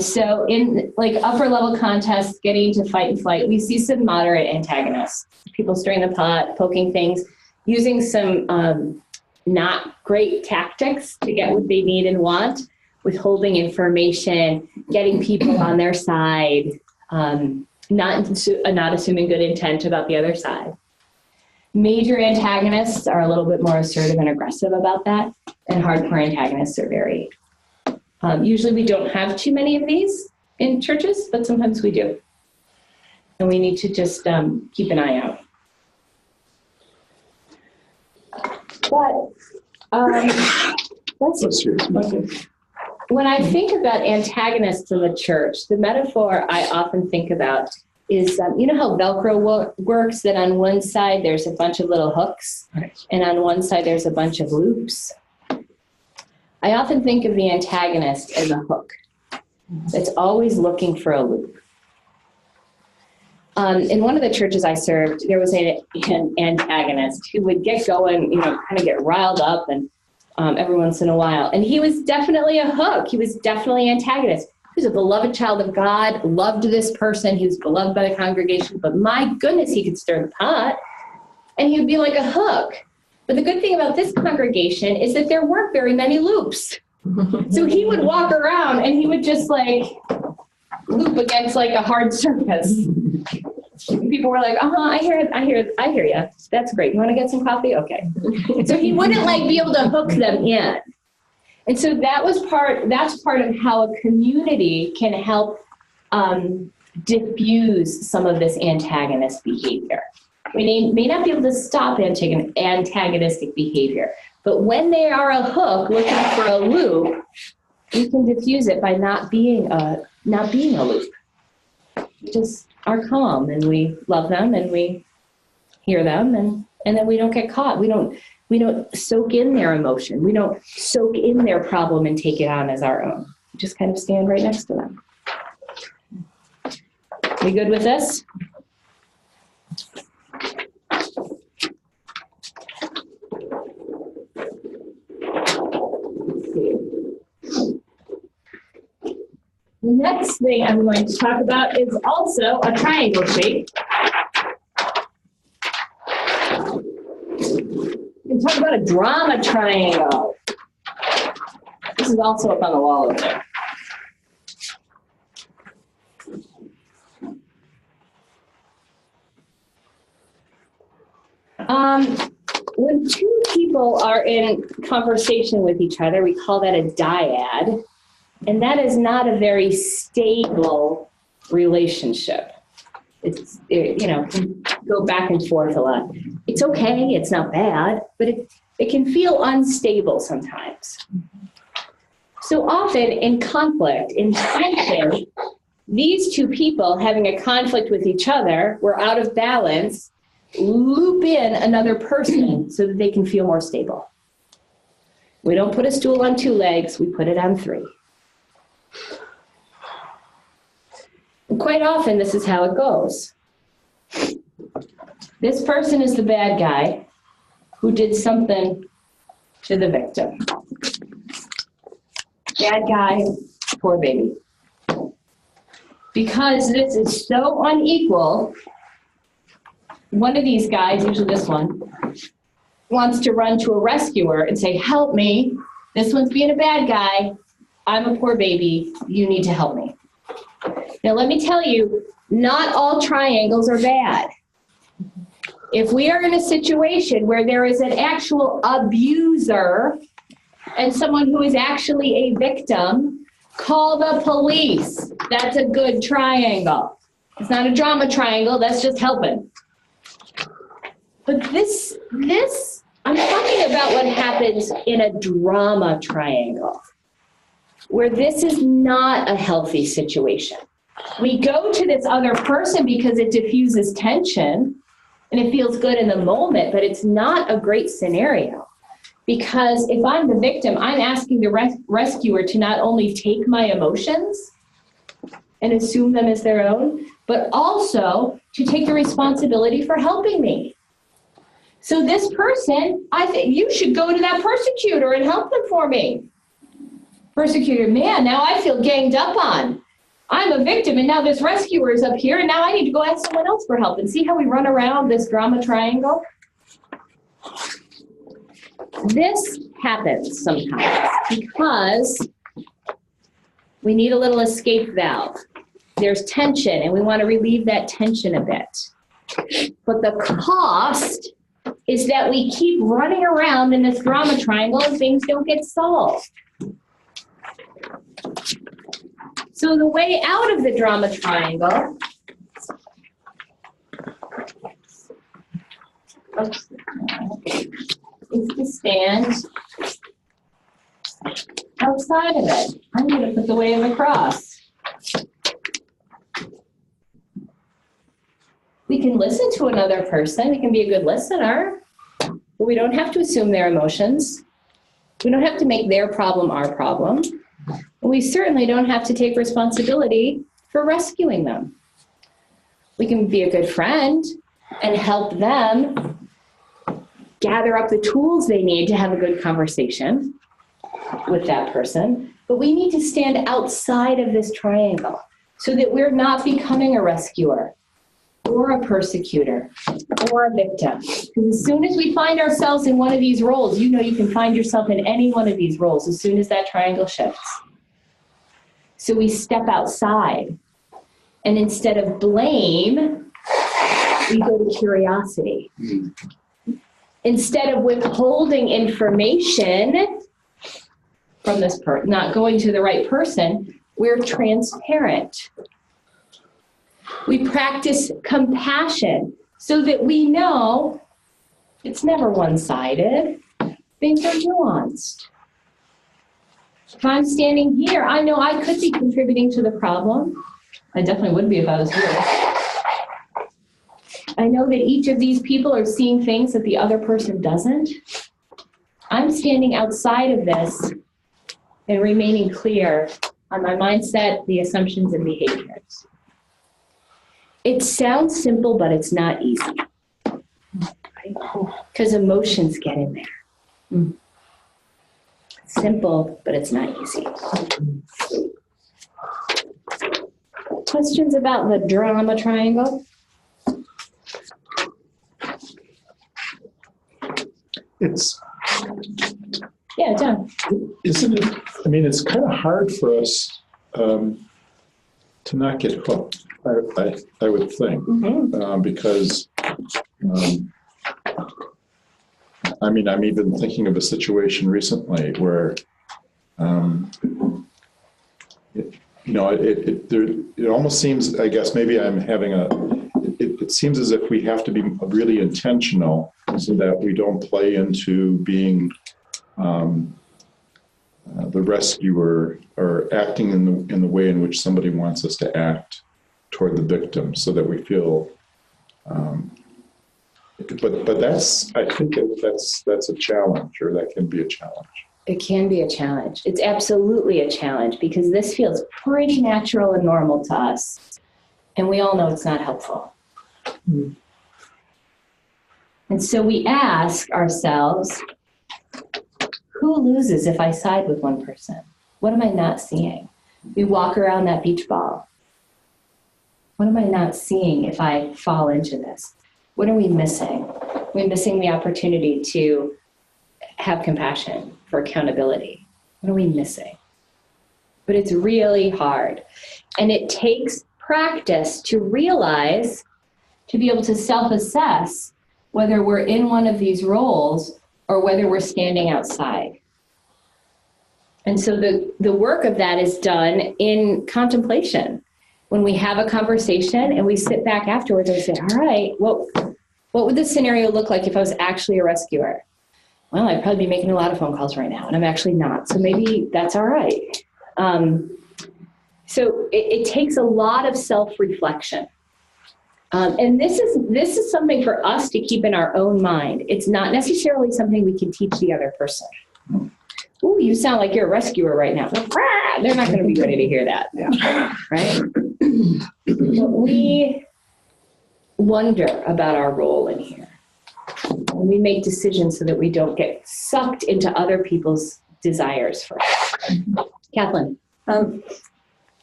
[SPEAKER 1] so in like upper level contests, getting into fight and flight, we see some moderate antagonists, people stirring the pot, poking things, using some not great tactics to get what they need and want, withholding information, getting people on their side, not assuming good intent about the other side. Major antagonists are a little bit more assertive and aggressive about that, and hardcore antagonists are very. Usually we don't have too many of these in churches, but sometimes we do. And we need to just keep an eye out. But when I think about antagonists in the church, the metaphor I often think about is, you know how Velcro works, that on one side there's a bunch of little hooks, and on one side there's a bunch of loops? I often think of the antagonist as a hook that's always looking for a loop. In one of the churches I served, there was an antagonist who would get going, kind of get riled up and every once in a while. And he was definitely a hook. He was definitely an antagonist. He was a beloved child of God, loved this person. He was beloved by the congregation, but my goodness, he could stir the pot. And he would be like a hook. But the good thing about this congregation is that there weren't very many loops. So he would walk around and he would just like loop against like a hard surface. People were like, I hear you. That's great. You want to get some coffee? Okay. So he wouldn't like be able to hook them in. And so that's part of how a community can help diffuse some of this antagonist behavior. We may not be able to stop antagonistic behavior, but when they are a hook looking for a loop, we can diffuse it by not being a loop. We just are calm and we love them and we hear them and then we don't get caught. We don't soak in their emotion. We don't soak in their problem and take it on as our own. We just kind of stand right next to them. We good with this? The next thing I'm going to talk about is also a triangle shape. We can talk about a drama triangle. This is also up on the wall over there. When two people are in conversation with each other, we call that a dyad. And that is not a very stable relationship. It's, can go back and forth a lot. It's okay, it's not bad, but it can feel unstable sometimes. So often in conflict, in tension, these two people having a conflict with each other, we're out of balance, loop in another person so that they can feel more stable. We don't put a stool on 2 legs, we put it on 3. And quite often, this is how it goes. This person is the bad guy who did something to the victim. Bad guy, poor baby. Because this is so unequal, one of these guys, usually this one, wants to run to a rescuer and say, help me, this one's being a bad guy, I'm a poor baby, you need to help me. Now let me tell you, not all triangles are bad. If we are in a situation where there is an actual abuser and someone who is actually a victim, call the police. That's a good triangle. It's not a drama triangle, that's just helping. But this, I'm talking about what happens in a drama triangle, where this is not a healthy situation. We go to this other person because it diffuses tension and it feels good in the moment, but it's not a great scenario. Because if I'm the victim, I'm asking the rescuer to not only take my emotions and assume them as their own, but also to take the responsibility for helping me. So this person, I think you should go to that persecutor and help them for me. Persecutor, man, now I feel ganged up on. I'm a victim and now this rescuer is up here and now I need to go ask someone else for help. And see how we run around this drama triangle? This happens sometimes because we need a little escape valve. There's tension and we want to relieve that tension a bit. But the cost is that we keep running around in this drama triangle and things don't get solved. So the way out of the drama triangle is to stand outside of it. I'm going to put the way of the cross. We can listen to another person. We can be a good listener, but we don't have to assume their emotions. We don't have to make their problem our problem. And we certainly don't have to take responsibility for rescuing them. We can be a good friend and help them gather up the tools they need to have a good conversation with that person. But we need to stand outside of this triangle so that we're not becoming a rescuer or a persecutor or a victim. Because as soon as we find ourselves in one of these roles, you know you can find yourself in any one of these roles as soon as that triangle shifts. So we step outside. And instead of blame, we go to curiosity. Instead of withholding information from this person, not going to the right person, we're transparent. We practice compassion so that we know it's never one-sided. Things are nuanced. If I'm standing here, I know I could be contributing to the problem. I definitely would be if I was here. I know that each of these people are seeing things that the other person doesn't. I'm standing outside of this and remaining clear on my mindset, the assumptions, and behaviors. It sounds simple, but it's not easy. Because emotions get in there. It's simple, but it's not easy. Questions about the drama triangle? Yeah, John.
[SPEAKER 9] Isn't it? I mean, it's kind of hard for us to not get hooked. I would think, because I mean, I'm even thinking of a situation recently where, it almost seems, I guess maybe I'm having it seems as if we have to be really intentional so that we don't play into being the rescuer or acting in the way in which somebody wants us to act toward the victim, so that we feel. But that's, I think that's a challenge, or that can be a challenge.
[SPEAKER 1] It can be a challenge. It's absolutely a challenge because this feels pretty natural and normal to us. And we all know it's not helpful. And so we ask ourselves, who loses if I side with one person? What am I not seeing? We walk around that beach ball. What am I not seeing if I fall into this? What are we missing? We're missing the opportunity to have compassion for accountability. What are we missing? But it's really hard. And it takes practice to realize, to be able to self-assess whether we're in one of these roles or whether we're standing outside. And so the work of that is done in contemplation. When we have a conversation and we sit back afterwards and we say, all right, what would this scenario look like if I was actually a rescuer? Well, I'd probably be making a lot of phone calls right now, and I'm actually not. So maybe that's all right. So it takes a lot of self-reflection. And this is something for us to keep in our own mind. It's not necessarily something we can teach the other person. Ooh, you sound like you're a rescuer right now. They're not going to be ready to hear that, right? But we wonder about our role in here. And we make decisions so that we don't get sucked into other people's desires for us. Kathleen.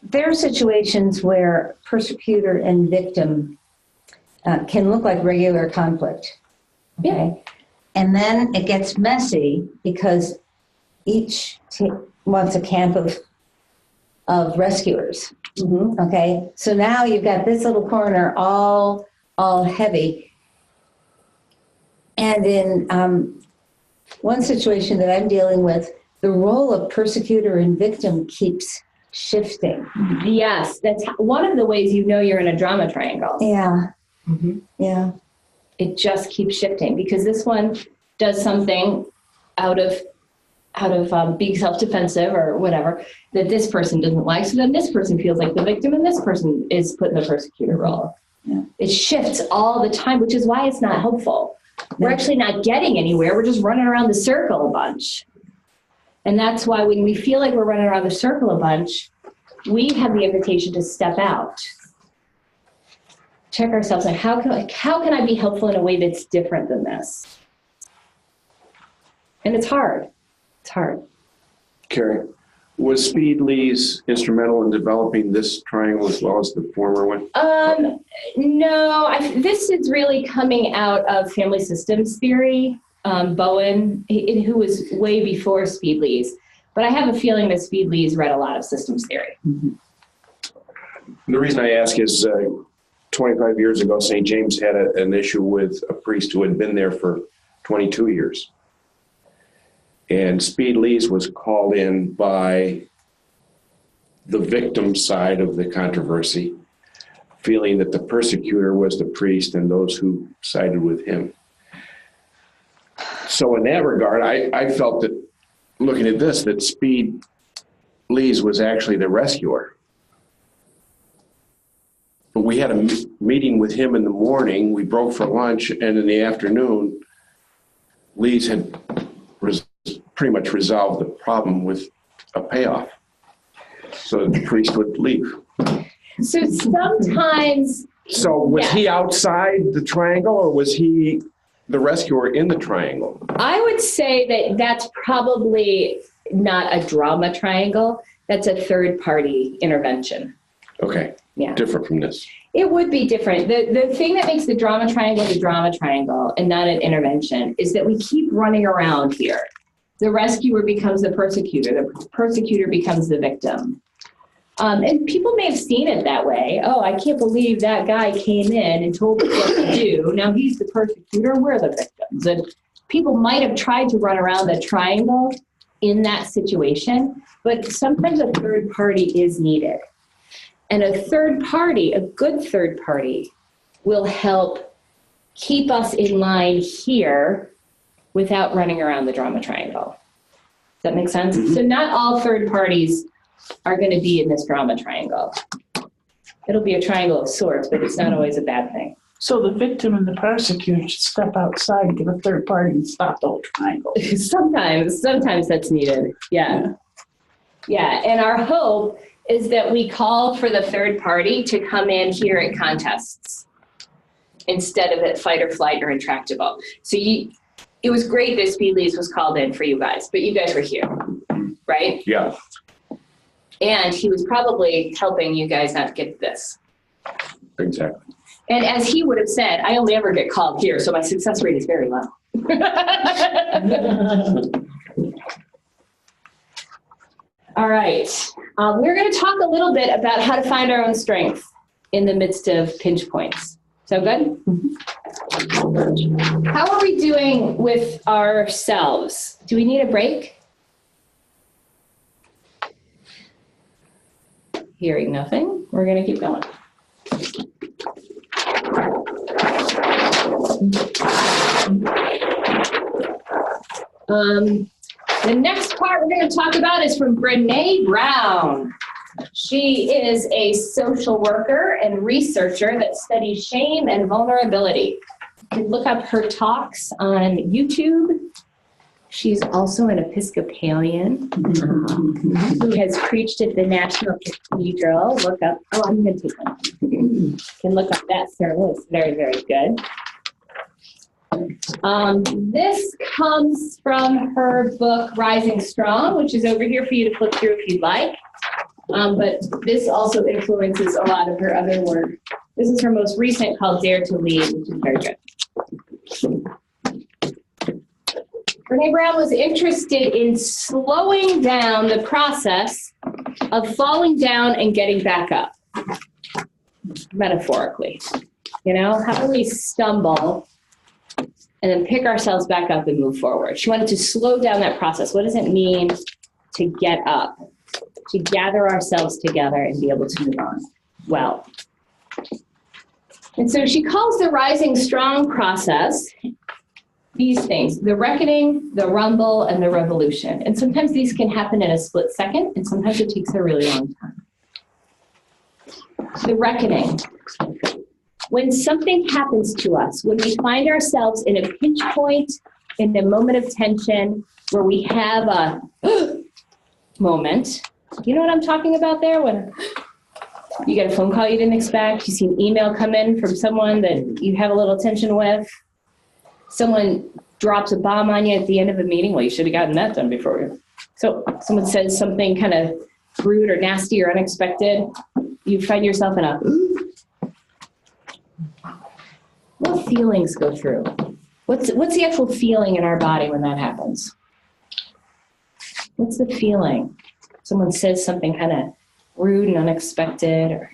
[SPEAKER 2] There are situations where persecutor and victim can look like regular conflict. Okay? And then it gets messy because each wants a camp of rescuers. Okay? So now you've got this little corner all heavy. And in one situation that I'm dealing with, the role of persecutor and victim keeps shifting.
[SPEAKER 1] Yes, that's one of the ways you know you're in a drama triangle.
[SPEAKER 2] Yeah. Yeah.
[SPEAKER 1] It just keeps shifting because this one does something out of being self-defensive or whatever that this person doesn't like. So then this person feels like the victim and this person is put in the persecutor role. Yeah. It shifts all the time, which is why it's not helpful. We're actually not getting anywhere. We're just running around the circle a bunch. And that's why when we feel like we're running around the circle a bunch, we have the invitation to step out. Check ourselves and how can I be helpful in a way that's different than this? And it's hard. It's hard.
[SPEAKER 11] Carrie, was Speed Lee's instrumental in developing this triangle as well as the former one?
[SPEAKER 1] No, this is really coming out of family systems theory. Bowen, who was way before Speed Lee's, but I have a feeling that Speed Lee's read a lot of systems theory.
[SPEAKER 11] The reason I ask is 25 years ago, St. James had an issue with a priest who had been there for 22 years. And Speed Lee's was called in by the victim side of the controversy feeling that the persecutor was the priest and those who sided with him. So in that regard, I felt that, looking at this, that Speed Lees was actually the rescuer. But we had a meeting with him in the morning, we broke for lunch, and in the afternoon, Lees had pretty much resolved the problem with a payoff. So the priest would leave.
[SPEAKER 1] So sometimes.
[SPEAKER 11] So was
[SPEAKER 1] Yeah.
[SPEAKER 11] he outside the triangle, or was he the rescuer in the triangle?
[SPEAKER 1] I would say that that's probably not a drama triangle. That's a third party intervention.
[SPEAKER 11] Okay,
[SPEAKER 1] Yeah.
[SPEAKER 11] different from this.
[SPEAKER 1] It would be different. The thing that makes the drama triangle and not an intervention is that we keep running around here. The rescuer becomes the persecutor becomes the victim. And people may have seen it that way. Oh, I can't believe that guy came in and told us what to do. Now he's the persecutor, we're the victims. And people might have tried to run around the triangle in that situation, but sometimes a third party is needed. And a third party, a good third party, will help keep us in line here without running around the drama triangle. Does that make sense? Mm-hmm. So not all third parties are going to be in this drama triangle. It'll be a triangle of sorts, but it's not always a bad thing.
[SPEAKER 3] So the victim and the persecutor should step outside and get a third party and stop the whole triangle.
[SPEAKER 1] Sometimes that's needed. Yeah. And our hope is that we call for the third party to come in here at contests instead of at fight or flight or intractable. So it was great that Speed Lees was called in for you guys, but you guys were here, right?
[SPEAKER 11] Yeah.
[SPEAKER 1] And he was probably helping you guys not get this.
[SPEAKER 11] Exactly.
[SPEAKER 1] And as he would have said, I only ever get called here, so my success rate is very low. All right. We're going to talk a little bit about how to find our own strength in the midst of pinch points. So good? Mm-hmm. How are we doing with ourselves? Do we need a break? Hearing nothing, we're going to keep going. The next part we're going to talk about is from Brené Brown. She is a social worker and researcher that studies shame and vulnerability. You can look up her talks on YouTube. She's also an Episcopalian who has preached at the National Cathedral. Look up, I'm going to take one. You can look up that sermon. It's very, very good. This comes from her book, Rising Strong, which is over here for you to flip through if you'd like. But this also influences a lot of her other work. This is her most recent called Dare to Lead, which is very good. Brené Brown was interested in slowing down the process of falling down and getting back up, metaphorically. You know, how do we stumble and then pick ourselves back up and move forward? She wanted to slow down that process. What does it mean to get up, to gather ourselves together and be able to move on well? And so she calls the Rising Strong process these things: the reckoning, the rumble, and the revolution. And sometimes these can happen in a split second, and sometimes it takes a really long time. The reckoning. When something happens to us, when we find ourselves in a pinch point, in a moment of tension, where we have a moment, you know what I'm talking about there? When you get a phone call you didn't expect, you see an email come in from someone that you have a little tension with, someone drops a bomb on you at the end of a meeting. Well, you should have gotten that done before. So someone says something kind of rude or nasty or unexpected. You find yourself in a, what feelings go through? What's the actual feeling in our body when that happens? What's the feeling? Someone says something kind of rude and unexpected, or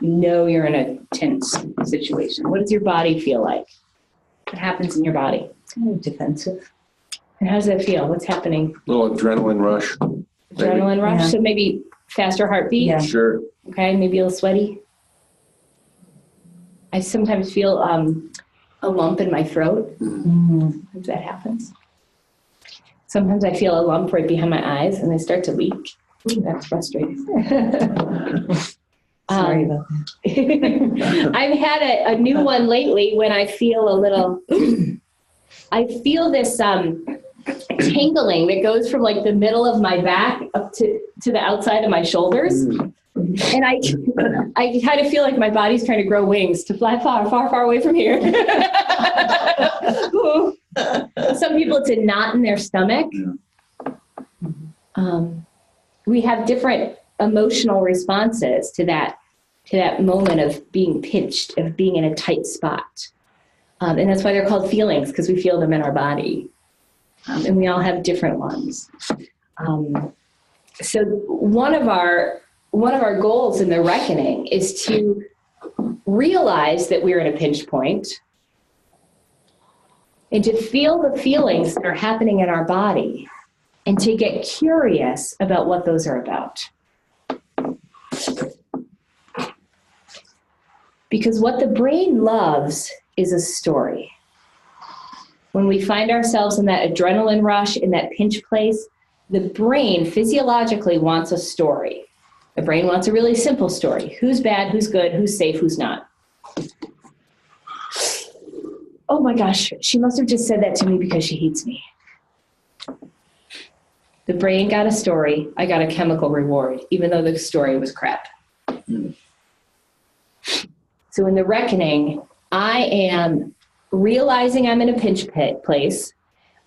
[SPEAKER 1] you know you're in a tense situation. What does your body feel like? What happens in your body? It's kind of defensive. And how does that feel? What's happening?
[SPEAKER 11] A little adrenaline rush.
[SPEAKER 1] Adrenaline rush? Yeah. So maybe faster heartbeat?
[SPEAKER 11] Yeah. Sure.
[SPEAKER 1] Okay, maybe a little sweaty? I sometimes feel a lump in my throat. Sometimes that happens. Sometimes I feel a lump right behind my eyes and they start to leak. Ooh, that's frustrating.
[SPEAKER 2] Sorry about that.
[SPEAKER 1] I've had a new one lately when I feel a little, I feel this tingling that goes from like the middle of my back up to the outside of my shoulders. And I kind of feel like my body's trying to grow wings to fly far, far, far away from here. Some people, it's a knot in their stomach. We have different emotional responses to that moment of being pinched, of being in a tight spot. And that's why they're called feelings, because we feel them in our body. And we all have different ones. So one of our goals in the reckoning is to realize that we're at a pinch point and to feel the feelings that are happening in our body and to get curious about what those are about. Because what the brain loves is a story. When we find ourselves in that adrenaline rush, in that pinch place, the brain physiologically wants a story. The brain wants a really simple story. Who's bad, who's good, who's safe, who's not. Oh my gosh, she must have just said that to me because she hates me. The brain got a story. I got a chemical reward, even though the story was crap. So in the reckoning, I am realizing I'm in a pinch place.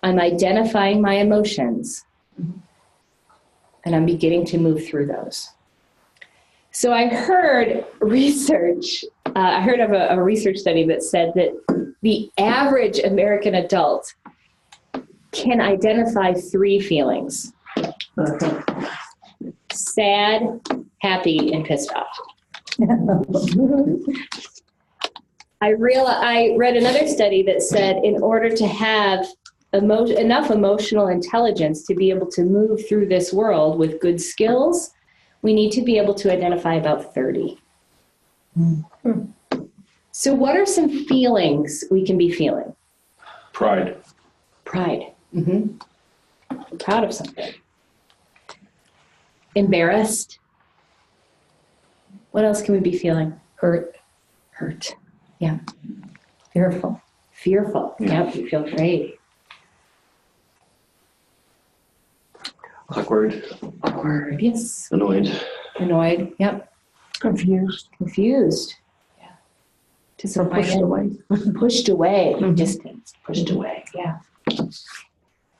[SPEAKER 1] I'm identifying my emotions. And I'm beginning to move through those. So I heard research, I heard of a research study that said that the average American adult can identify 3 feelings. Sad, happy, and pissed off. I read another study that said in order to have enough emotional intelligence to be able to move through this world with good skills, we need to be able to identify about 30. So what are some feelings we can be feeling?
[SPEAKER 11] Pride.
[SPEAKER 1] Pride. I'm proud of something. Embarrassed. What else can we be feeling? Hurt. Yeah. Fearful. Yep, you feel great.
[SPEAKER 10] Awkward.
[SPEAKER 1] Yes.
[SPEAKER 10] Annoyed.
[SPEAKER 1] Yep.
[SPEAKER 3] Confused.
[SPEAKER 1] Yeah. Disappointed. Pushed away. Distance. Pushed away. Yeah.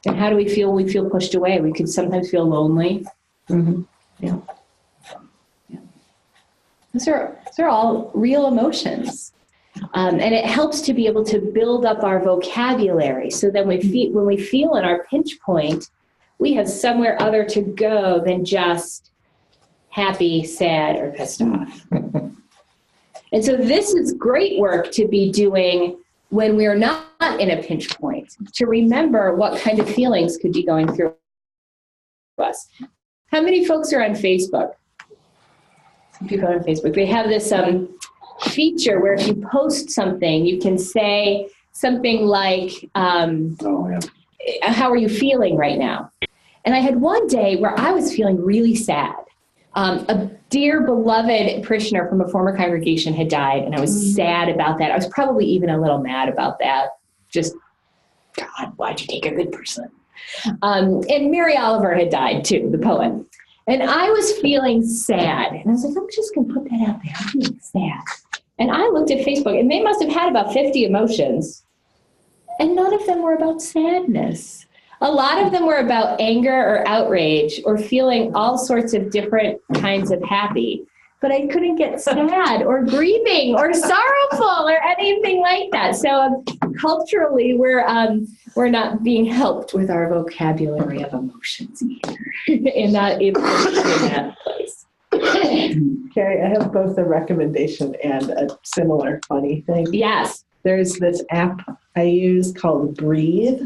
[SPEAKER 1] And how do we feel? We feel pushed away. We could sometimes feel lonely. Yeah. Those are all real emotions. And it helps to be able to build up our vocabulary so that when we feel in our pinch point, we have somewhere other to go than just happy, sad, or pissed off. And so this is great work to be doing when we're not in a pinch point, to remember what kind of feelings could be going through us. How many folks are on Facebook? Some people are on Facebook. They have this feature where if you post something, you can say something like, how are you feeling right now? And I had one day where I was feeling really sad. A dear beloved parishioner from a former congregation had died, and I was sad about that. I was probably even a little mad about that. Just, God, why'd you take a good person? And Mary Oliver had died too, the poet. And I was feeling sad. And I was like, I'm just going to put that out there. I'm feeling sad. And I looked at Facebook, and they must have had about 50 emotions. And none of them were about sadness. A lot of them were about anger or outrage or feeling all sorts of different kinds of happy. But I couldn't get sad or grieving or sorrowful or anything like that. So culturally, we're not being helped with our vocabulary of emotions either, and not able to be in that place.
[SPEAKER 5] Carrie, I have both a recommendation and a similar funny thing.
[SPEAKER 1] Yes.
[SPEAKER 5] There's this app I use called Breathe,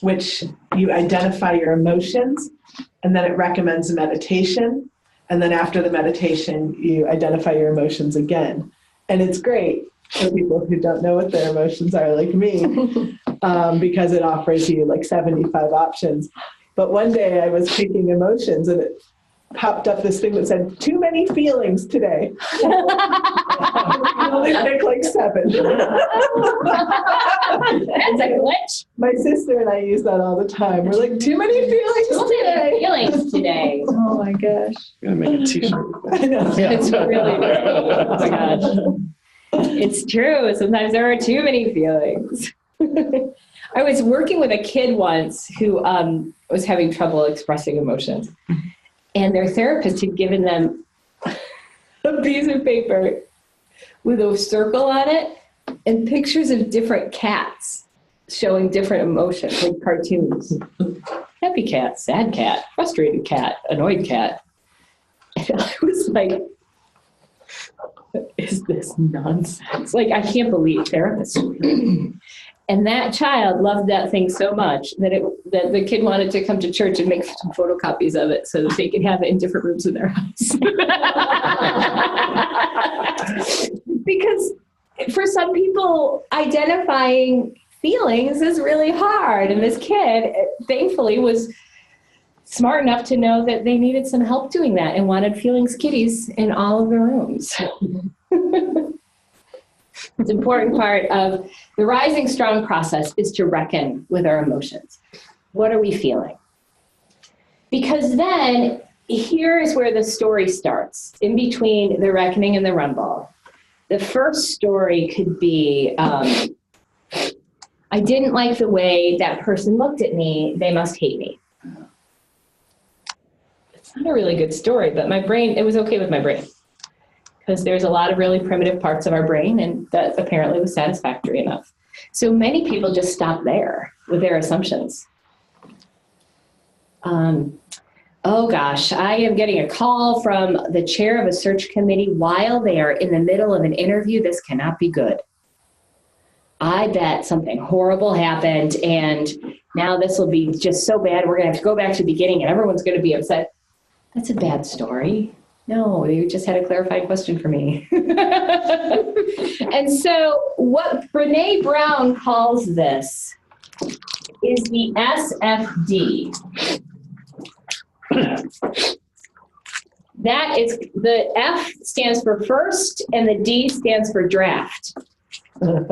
[SPEAKER 5] which you identify your emotions, and then it recommends meditation. And then after the meditation, you identify your emotions again. And it's great for people who don't know what their emotions are, like me, because it offers you like 75 options. But one day I was picking emotions and it popped up this thing that said, too many feelings today. I only picked like 7.
[SPEAKER 1] That's a glitch.
[SPEAKER 5] My sister and I use that all the time. We're like, too many feelings today.
[SPEAKER 1] Feelings today.
[SPEAKER 5] Oh my gosh.
[SPEAKER 10] I'm gonna make a t-shirt.
[SPEAKER 5] I know.
[SPEAKER 1] It's really oh my gosh. It's true. Sometimes there are too many feelings. I was working with a kid once who was having trouble expressing emotions. And their therapist had given them a piece of paper with a circle on it and pictures of different cats showing different emotions, like cartoons. Happy cat, sad cat, frustrated cat, annoyed cat. And I was like, what is this nonsense? Like, I can't believe therapists. And that child loved that thing so much that that the kid wanted to come to church and make some photocopies of it so that they could have it in different rooms in their house. Because for some people, identifying feelings is really hard. And this kid, thankfully, was smart enough to know that they needed some help doing that and wanted feelings kitties in all of the rooms. It's an important part of the Rising Strong process is to reckon with our emotions. What are we feeling? Because then here is where the story starts, in between the reckoning and the rumble. The first story could be, I didn't like the way that person looked at me. They must hate me. It's not a really good story, but my brain, it was okay with my brain. Because there's a lot of really primitive parts of our brain, and that apparently was satisfactory enough. So many people just stop there with their assumptions. Oh gosh, I am getting a call from the chair of a search committee while they are in the middle of an interview. This cannot be good. I bet something horrible happened, and now this will be just so bad. We're going to have to go back to the beginning, and everyone's going to be upset. That's a bad story. No, you just had a clarifying question for me. And so what Brene Brown calls this is the SFD. That is, the F stands for first and the D stands for draft. And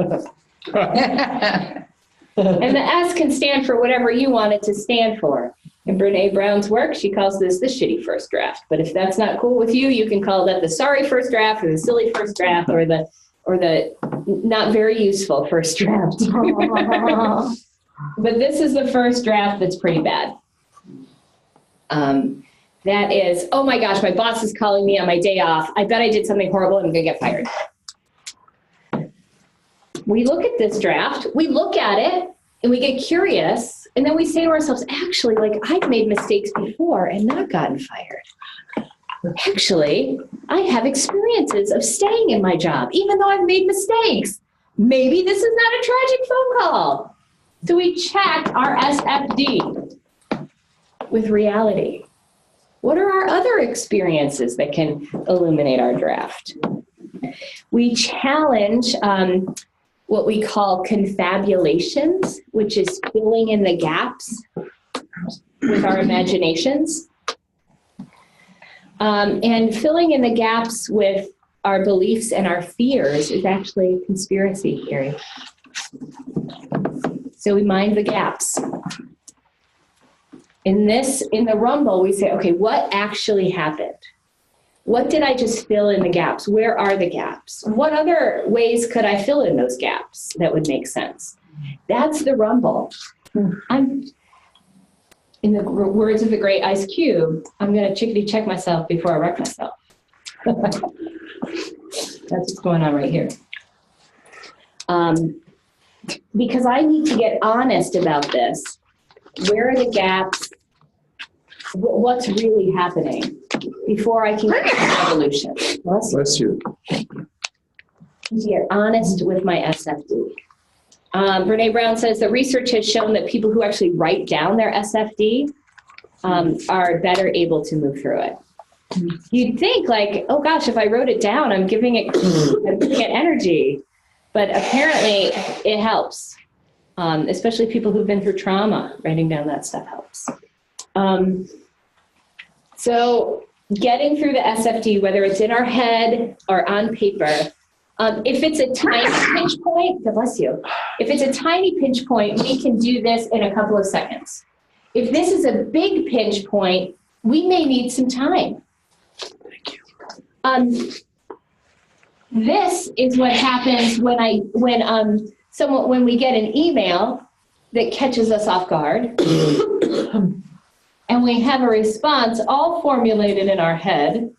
[SPEAKER 1] the S can stand for whatever you want it to stand for. In Brene Brown's work, she calls this the shitty first draft. But if that's not cool with you, you can call that the sorry first draft or the silly first draft or the not very useful first draft. But this is the first draft that's pretty bad. That is, oh my gosh, my boss is calling me on my day off. I bet I did something horrible and I'm going to get fired. We look at this draft, we look at it, and we get curious, and then we say to ourselves, actually, like, I've made mistakes before and not gotten fired. Actually, I have experiences of staying in my job, even though I've made mistakes. Maybe this is not a tragic phone call. So we check our SFD with reality. What are our other experiences that can illuminate our draft? We challenge what we call confabulations, which is filling in the gaps with our imaginations. And filling in the gaps with our beliefs and our fears is actually a conspiracy theory. So we mind the gaps. In the rumble, we say, okay, what actually happened? What did I just fill in the gaps? Where are the gaps? What other ways could I fill in those gaps that would make sense? That's the rumble. In the words of the great Ice Cube, I'm going to chickadee check myself before I wreck myself. That's what's going on right here. Because I need to get honest about this. Where are the gaps? What's really happening before I can get the revolution?
[SPEAKER 11] Bless you.
[SPEAKER 1] To get honest with my SFD. Brene Brown says that research has shown that people who actually write down their SFD are better able to move through it. You'd think like, oh gosh, if I wrote it down, I'm giving it energy. But apparently it helps, especially people who've been through trauma. Writing down that stuff helps. So getting through the SFD, whether it's in our head or on paper, if it's a tiny pinch point, God bless you. If it's a tiny pinch point, we can do this in a couple of seconds. If this is a big pinch point, we may need some time.
[SPEAKER 3] Thank you.
[SPEAKER 1] This is what happens when we get an email that catches us off guard, and we have a response all formulated in our head,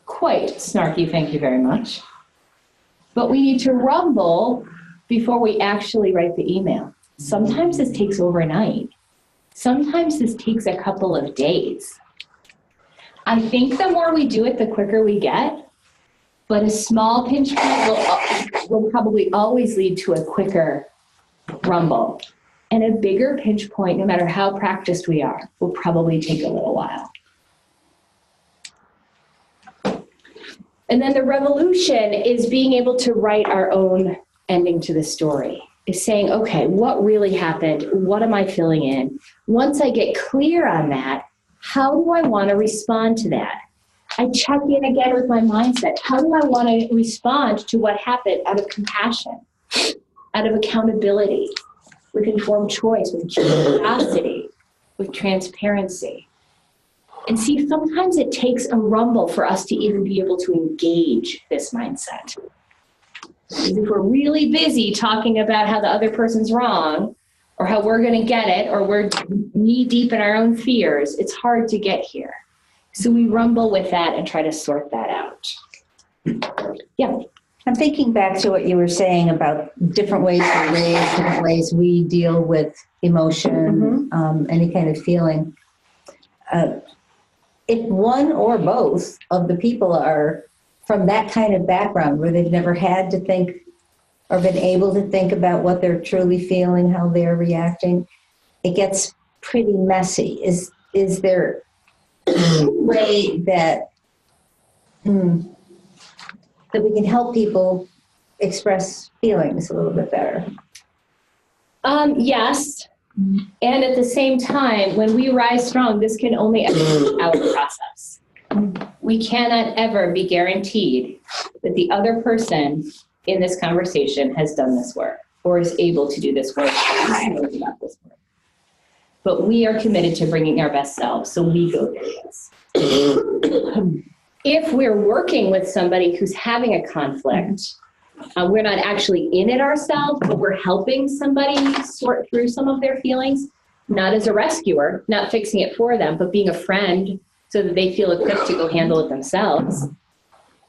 [SPEAKER 1] quite snarky, thank you very much. But we need to rumble before we actually write the email. Sometimes this takes overnight. Sometimes this takes a couple of days. I think the more we do it, the quicker we get, but a small pinch point will probably always lead to a quicker rumble. And a bigger pinch point, no matter how practiced we are, will probably take a little while. And then the revolution is being able to write our own ending to the story. Is saying, okay, what really happened? What am I filling in? Once I get clear on that, how do I want to respond to that? I check in again with my mindset. How do I want to respond to what happened out of compassion, out of accountability, with informed choice, with curiosity, with transparency? And see, sometimes it takes a rumble for us to even be able to engage this mindset. Because if we're really busy talking about how the other person's wrong, or how we're going to get it, or we're knee deep in our own fears, it's hard to get here. So we rumble with that and try to sort that out. Yeah.
[SPEAKER 2] I'm thinking back to what you were saying about different ways we raise, different ways we deal with emotion, any kind of feeling. If one or both of the people are from that kind of background where they've never had to think or been able to think about what they're truly feeling, how they're reacting, it gets pretty messy. Is there a way that that we can help people express feelings a little bit better?
[SPEAKER 1] Yes. And at the same time, when we rise strong, this can only ever be our process. We cannot ever be guaranteed that the other person in this conversation has done this work or is able to do this work or knows about this work. But we are committed to bringing our best selves, so we go through this. If we're working with somebody who's having a conflict, we're not actually in it ourselves, but we're helping somebody sort through some of their feelings, not as a rescuer, not fixing it for them, but being a friend so that they feel equipped to go handle it themselves.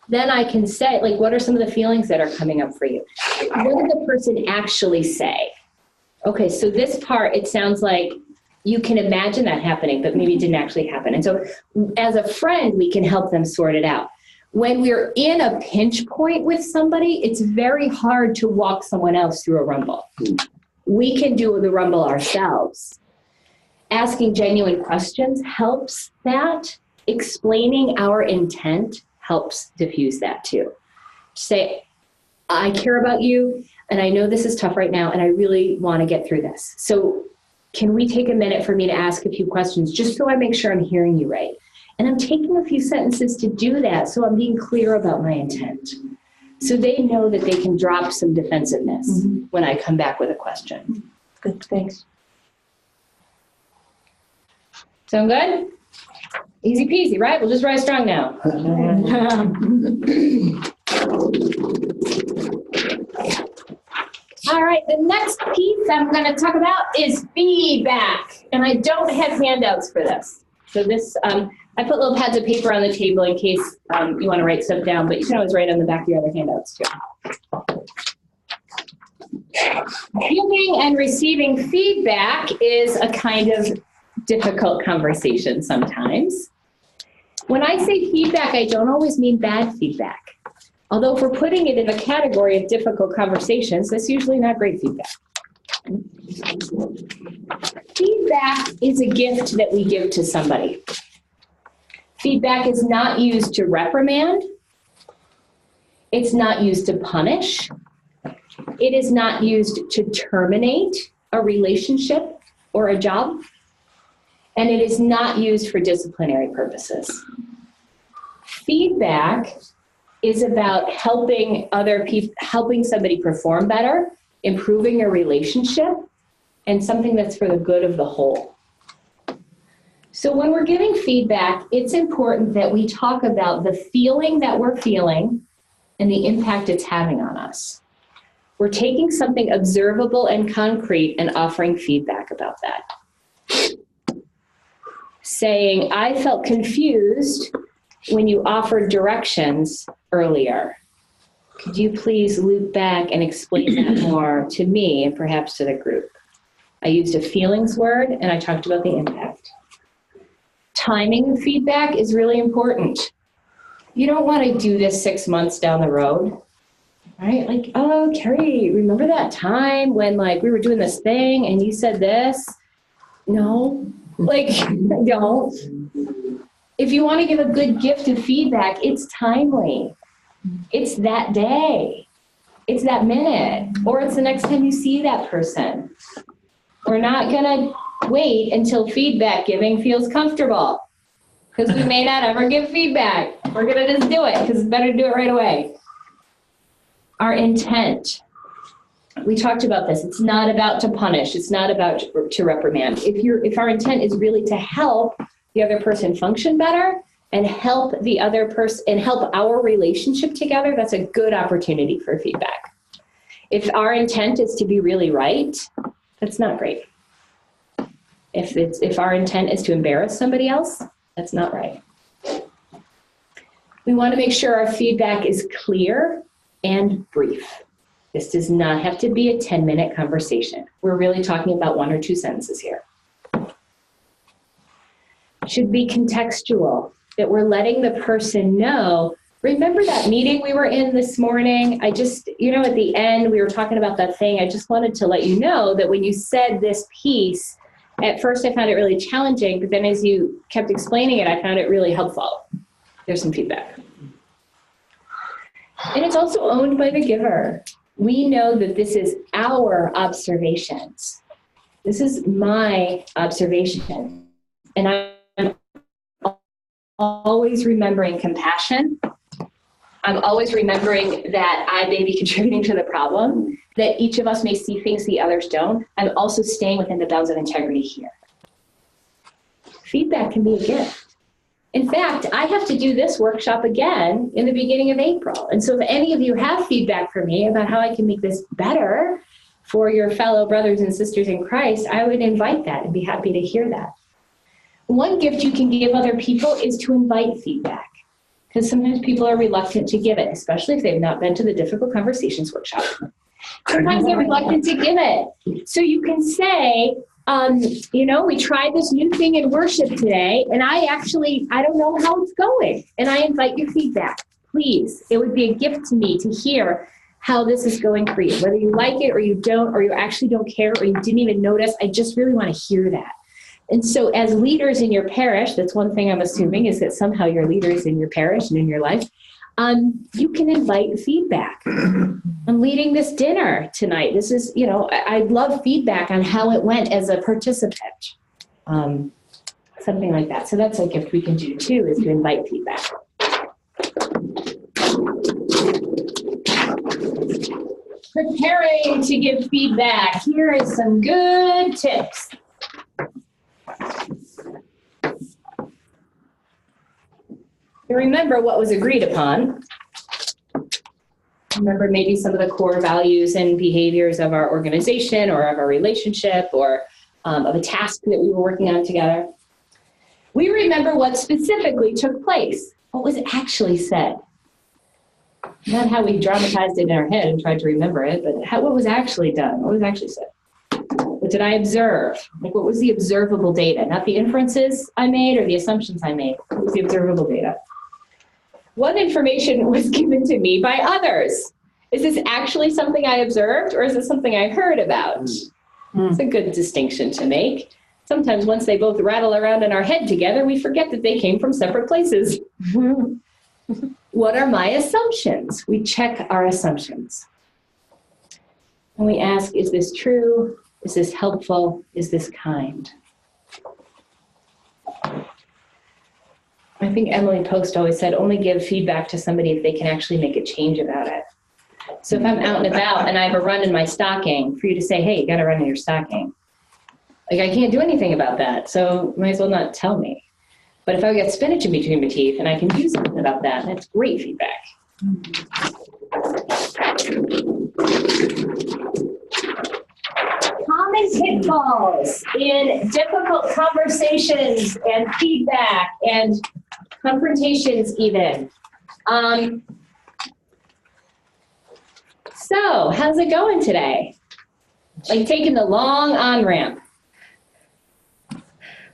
[SPEAKER 1] Then I can say, like, what are some of the feelings that are coming up for you? What did the person actually say? Okay, so this part, it sounds like you can imagine that happening, but maybe it didn't actually happen. And so as a friend, we can help them sort it out. When we're in a pinch point with somebody, it's very hard to walk someone else through a rumble. We can do the rumble ourselves. Asking genuine questions helps that. Explaining our intent helps diffuse that too. Say, I care about you, and I know this is tough right now, and I really want to get through this. So can we take a minute for me to ask a few questions just so I make sure I'm hearing you right? And I'm taking a few sentences to do that, so I'm being clear about my intent. So they know that they can drop some defensiveness when I come back with a question.
[SPEAKER 2] Good, thanks.
[SPEAKER 1] Sound good? Easy peasy, right? We'll just rise strong now. All right, the next piece I'm going to talk about is feedback. And I don't have handouts for this. So this, I put little pads of paper on the table in case you want to write stuff down, but you can always write on the back of your other handouts too. Giving and receiving feedback is a kind of difficult conversation sometimes. When I say feedback, I don't always mean bad feedback. Although if we're putting it in the category of difficult conversations, that's usually not great feedback. Feedback is a gift that we give to somebody. Feedback is not used to reprimand. It's not used to punish. It is not used to terminate a relationship or a job. And it is not used for disciplinary purposes. Feedback is about helping other people, helping somebody perform better, improving a relationship, and something that's for the good of the whole. So when we're giving feedback, it's important that we talk about the feeling that we're feeling and the impact it's having on us. We're taking something observable and concrete and offering feedback about that. Saying, I felt confused when you offered directions earlier. Could you please loop back and explain that more to me and perhaps to the group? I used a feelings word and I talked about the impact. Timing of feedback is really important. You don't want to do this 6 months down the road, right? Like, oh, Carrie, remember that time when like we were doing this thing and you said this? No, like, don't. If you want to give a good gift of feedback, it's timely. It's that day. It's that minute. Or it's the next time you see that person. We're not going to wait until feedback giving feels comfortable, because we may not ever give feedback. We're going to just do it because it's better to do it right away. Our intent. We talked about this. It's not about to punish. It's not about to reprimand. If our intent is really to help the other person function better and help the other person and help our relationship together, that's a good opportunity for feedback. If our intent is to be really right, that's not great. If our intent is to embarrass somebody else, that's not right. We want to make sure our feedback is clear and brief. This does not have to be a 10-minute conversation. We're really talking about 1 or 2 sentences here. Should be contextual, that we're letting the person know, remember that meeting we were in this morning? I just, at the end, we were talking about that thing. I just wanted to let you know that when you said this piece, at first I found it really challenging, but then as you kept explaining it, I found it really helpful. There's some feedback. And it's also owned by the giver. We know that this is our observations. This is my observation. And I'm always remembering compassion. I'm always remembering that I may be contributing to the problem, that each of us may see things the others don't. I'm also staying within the bounds of integrity here. Feedback can be a gift. In fact, I have to do this workshop again in the beginning of April. And so if any of you have feedback for me about how I can make this better for your fellow brothers and sisters in Christ, I would invite that and be happy to hear that. One gift you can give other people is to invite feedback, because sometimes people are reluctant to give it, especially if they've not been to the Difficult Conversations workshop. Sometimes they're reluctant to give it. So you can say, we tried this new thing in worship today, and I don't know how it's going. And I invite your feedback, please. It would be a gift to me to hear how this is going for you, whether you like it or you don't, or you actually don't care, or you didn't even notice. I just really want to hear that. And so as leaders in your parish, that's one thing I'm assuming, is that somehow you're leaders in your parish and in your life. You can invite feedback. I'm leading this dinner tonight. This is, I'd love feedback on how it went as a participant. Something like that. So that's a gift we can do too, is to invite feedback. Preparing to give feedback. Here is some good tips. You remember what was agreed upon. Remember maybe some of the core values and behaviors of our organization or of our relationship or of a task that we were working on together. We remember what specifically took place, what was actually said. Not how we dramatized it in our head and tried to remember it, but what was actually done, what was actually said. What did I observe? Like, what was the observable data? Not the inferences I made or the assumptions I made. What was the observable data? What information was given to me by others? Is this actually something I observed, or is this something I heard about? It's a good distinction to make. sometimes once they both rattle around in our head together, we forget that they came from separate places. What are my assumptions? We check our assumptions. And we ask, is this true? Is this helpful? Is this kind? I think Emily Post always said, only give feedback to somebody if they can actually make a change about it. So if I'm out and about and I have a run in my stocking, for you to say, hey, you got a run in your stocking. Like, I can't do anything about that, so might as well not tell me. But if I get spinach in between my teeth and I can do something about that, that's great feedback. Common pitfalls in difficult conversations and feedback and confrontations even. So, how's it going today? Like taking the long on-ramp.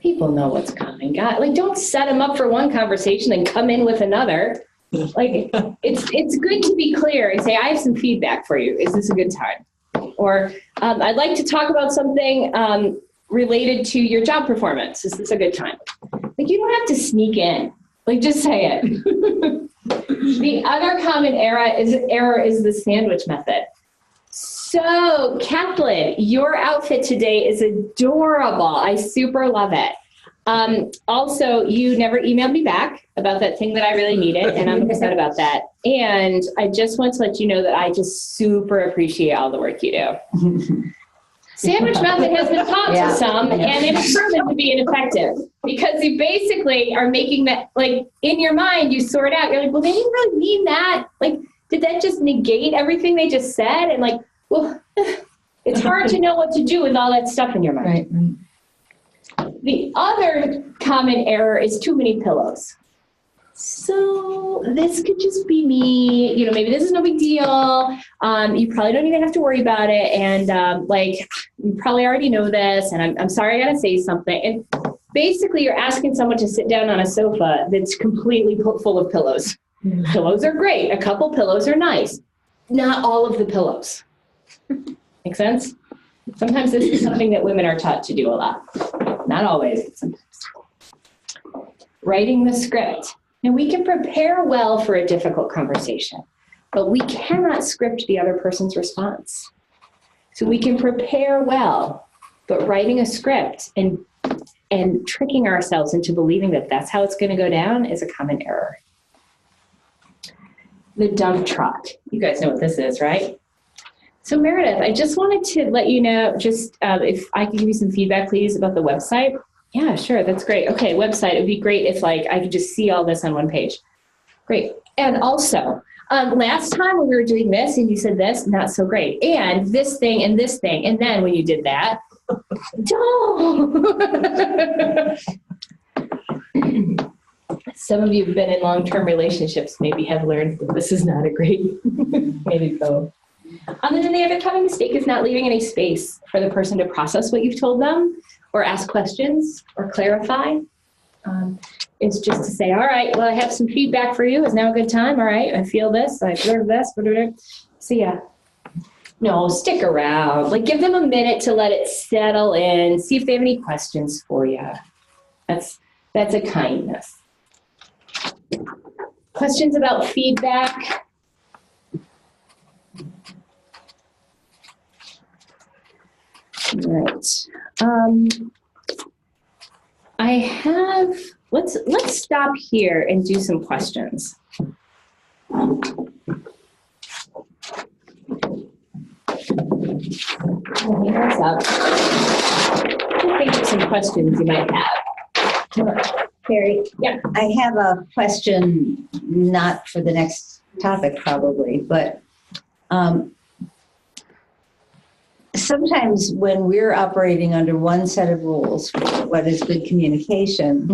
[SPEAKER 1] People know what's coming. God, like, don't set them up for one conversation and come in with another. Like, it's good to be clear and say, I have some feedback for you. Is this a good time? Or I'd like to talk about something related to your job performance. Is this a good time? Like, you don't have to sneak in. Like, just say it. The other common error is the sandwich method. So, Kathleen, your outfit today is adorable. I super love it. Also, you never emailed me back about that thing that I really needed, and I'm upset about that. And I just want to let you know that I just super appreciate all the work you do. Sandwich method has been taught to some, and it's proven to be ineffective because you basically are making that, like, in your mind, you sort out, you're like, well, they didn't really mean that. Like, did that just negate everything they just said? And like, well, it's hard to know what to do with all that stuff in your mind. Right. The other common error is too many pillows. So this could just be me, you know, maybe this is no big deal. You probably don't even have to worry about it. And like, you probably already know this, and I'm sorry, I gotta say something. And basically you're asking someone to sit down on a sofa that's completely full of pillows. Pillows are great. A couple pillows are nice. Not all of the pillows. Make sense? Sometimes this is something that women are taught to do a lot. Not always, but sometimes. Writing the script. And we can prepare well for a difficult conversation, but we cannot script the other person's response. So we can prepare well, but writing a script and tricking ourselves into believing that that's how it's going to go down is a common error. The dump truck. You guys know what this is, right? So Meredith, I just wanted to let you know, just if I could give you some feedback, please, about the website. Yeah, sure. That's great. Okay, website. It would be great if, like, I could just see all this on one page. Great. And also, last time when we were doing this and you said this, not so great. And this thing and this thing. And then when you did that, don't. Some of you have been in long-term relationships, maybe have learned that this is not a great, maybe go. And then the other common mistake is not leaving any space for the person to process what you've told them, or ask questions, or clarify. It's just to say, all right, well, I have some feedback for you. Is now a good time? All right, I feel this, I observe this, whatever. See ya. No, stick around. Like, give them a minute to let it settle in. See if they have any questions for you. That's a kindness. Questions about feedback? Right. I have, let's stop here and do some questions. Hands up. Think of some questions you might have. Carrie, yeah.
[SPEAKER 2] I have a question, not for the next topic probably, but sometimes when we're operating under one set of rules for what is good communication,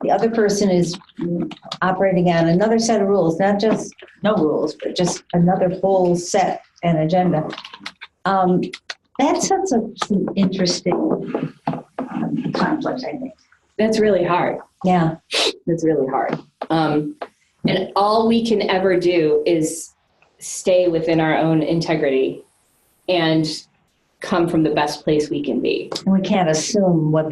[SPEAKER 2] the other person is operating on another set of rules, not just no rules, but just another whole set and agenda. That sets up some interesting conflict, I think.
[SPEAKER 1] That's really hard.
[SPEAKER 2] Yeah.
[SPEAKER 1] That's really hard. And all we can ever do is stay within our own integrity and come from the best place we can be.
[SPEAKER 2] And we can't assume what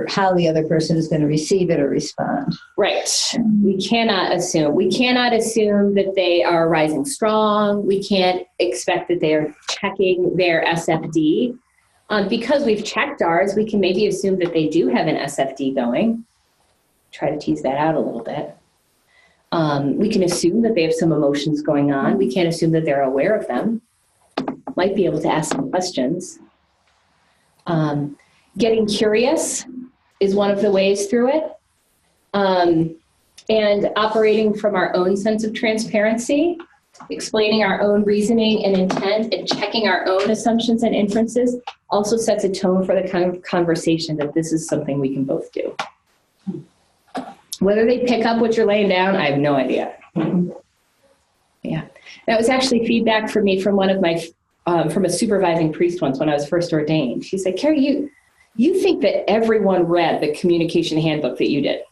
[SPEAKER 2] how the other person is going to receive it or respond.
[SPEAKER 1] Right. We cannot assume. We cannot assume that they are rising strong. We can't expect that they are checking their SFD. Because we've checked ours, we can maybe assume that they do have an SFD going. Try to tease that out a little bit. We can assume that they have some emotions going on. We can't assume that they're aware of them. Might be able to ask some questions. Getting curious is one of the ways through it. And operating from our own sense of transparency, explaining our own reasoning and intent, and checking our own assumptions and inferences also sets a tone for the kind of conversation that this is something we can both do. Whether they pick up what you're laying down, I have no idea. Yeah. That was actually feedback for me from one of my from a supervising priest once when I was first ordained. She said, Carrie, you think that everyone read the communication handbook that you did?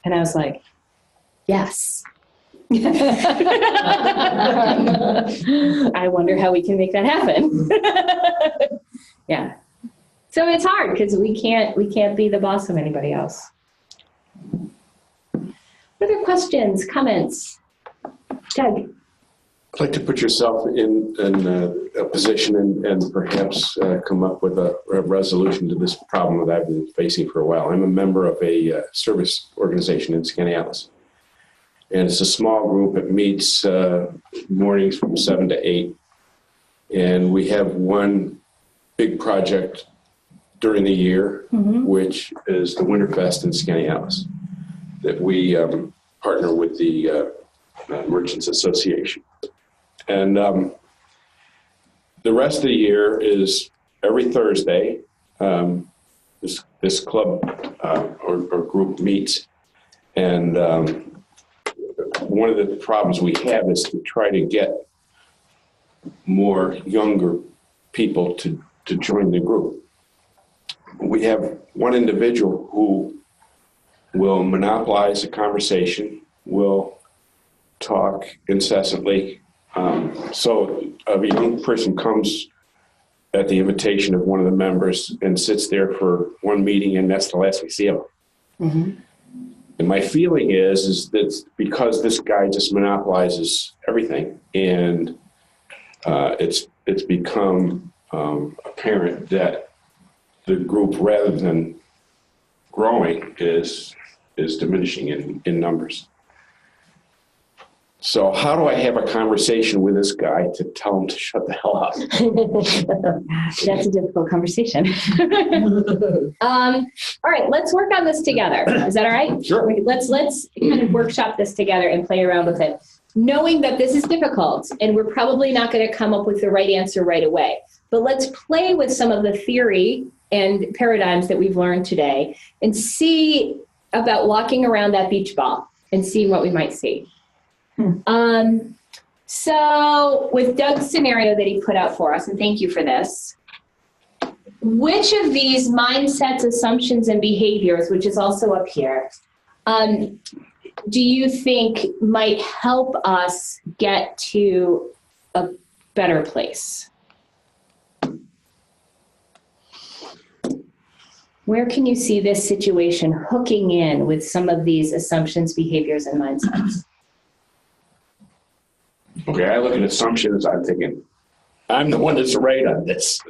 [SPEAKER 1] And I was like, yes. I wonder how we can make that happen. Yeah. So it's hard because we can't be the boss of anybody else. Other questions, comments? Doug.
[SPEAKER 11] I'd like to put yourself in a position and perhaps come up with a resolution to this problem that I've been facing for a while. I'm a member of a service organization in Skaneateles. And it's a small group. It meets mornings from 7 to 8. And we have one big project during the year, which is the Winterfest in Skaneateles, that we partner with the Merchants Association. And the rest of the year is every Thursday, this club or group meets. And one of the problems we have is to try to get more younger people to join the group. We have one individual who will monopolize a conversation, will talk incessantly. So a young person comes at the invitation of one of the members and sits there for one meeting, and that's the last we see of them. And my feeling is that because this guy just monopolizes everything, and it's become apparent that the group, rather than growing, is diminishing in numbers. So how do I have a conversation with this guy to tell him to shut the hell up?
[SPEAKER 1] That's a difficult conversation. All right, let's work on this together. Is that all right?
[SPEAKER 11] Sure.
[SPEAKER 1] Let's kind of workshop this together and play around with it, knowing that this is difficult and we're probably not going to come up with the right answer right away. But let's play with some of the theory and paradigms that we've learned today and see about walking around that beach ball and seeing what we might see. So with Doug's scenario that he put out for us, and thank you for this, which of these mindsets, assumptions, and behaviors, which is also up here, do you think might help us get to a better place? Where can you see this situation hooking in with some of these assumptions, behaviors, and mindsets?
[SPEAKER 11] Okay, I look at assumptions, I'm thinking, I'm the one that's right on this.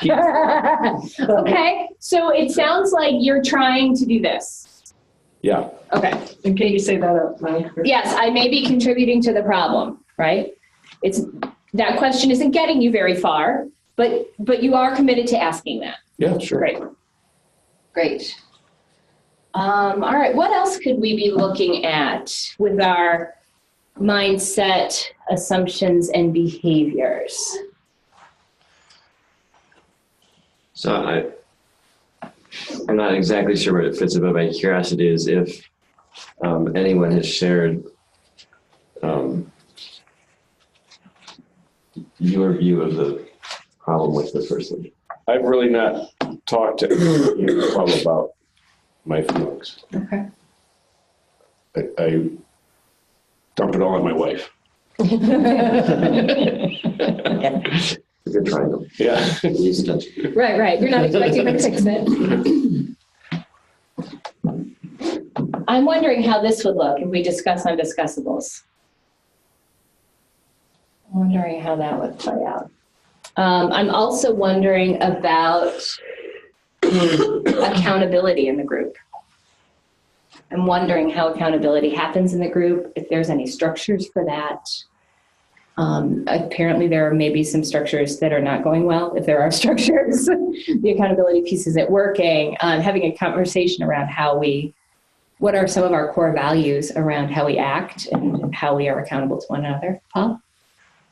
[SPEAKER 1] Okay, so it sounds like you're trying to do this.
[SPEAKER 11] Yeah.
[SPEAKER 1] Okay.
[SPEAKER 5] And can you say that out loud?
[SPEAKER 1] Yes, I may be contributing to the problem, right? That question isn't getting you very far, but you are committed to asking that.
[SPEAKER 11] Yeah, sure.
[SPEAKER 1] Great. All right, what else could we be looking at with our mindset, assumptions, and behaviors?
[SPEAKER 10] So I'm not exactly sure where it fits in, but my curiosity is if anyone has shared your view of the problem with the person.
[SPEAKER 11] I've really not talked to anyone in the club about my feelings.
[SPEAKER 1] Okay.
[SPEAKER 11] I dump it all on my wife.
[SPEAKER 10] a good triangle.
[SPEAKER 11] Yeah.
[SPEAKER 1] Right. You're not expecting her to fix it. I'm wondering how this would look if we discuss undiscussables. I'm wondering how that would play out. I'm also wondering about accountability in the group. I'm wondering how accountability happens in the group, if there's any structures for that. Apparently there are maybe some structures that are not going well. If there are structures, the accountability piece isn't working. Having a conversation around what are some of our core values around how we act and how we are accountable to one another. Paul?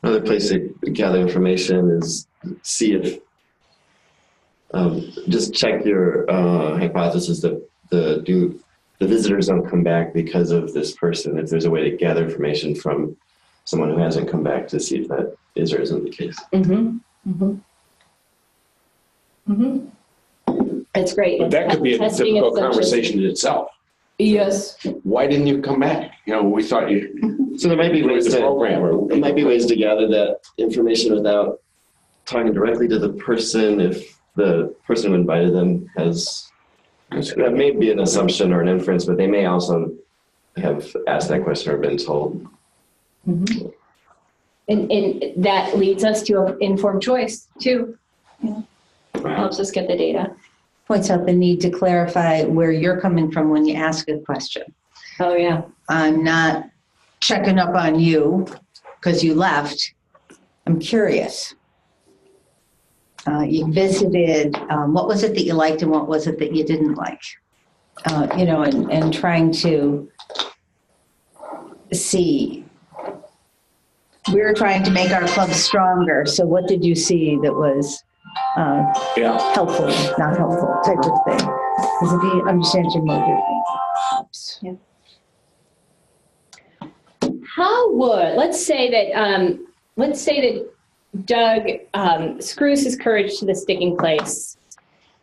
[SPEAKER 10] Another place to gather information is see if, just check your hypothesis that the visitors don't come back because of this person. If there's a way to gather information from someone who hasn't come back to see if that is or isn't the case.
[SPEAKER 1] It's great.
[SPEAKER 11] But that could be a difficult conversation in itself.
[SPEAKER 1] Yes.
[SPEAKER 11] Why didn't you come back? We thought you.
[SPEAKER 10] So there might be ways to gather that information without talking directly to the person. If the person who invited them has, that may be an assumption or an inference, but they may also have asked that question or been told.
[SPEAKER 1] And that leads us to an informed choice too. Helps us get the data.
[SPEAKER 2] Points out the need to clarify where you're coming from when you ask a question.
[SPEAKER 1] Oh yeah.
[SPEAKER 2] I'm not checking up on you because you left. I'm curious. You visited, what was it that you liked and what was it that you didn't like? And trying to see. We were trying to make our club stronger. So what did you see that was helpful, not helpful type of thing? Because if you understand your motive, helps. Yeah.
[SPEAKER 1] Let's say that Doug screws his courage to the sticking place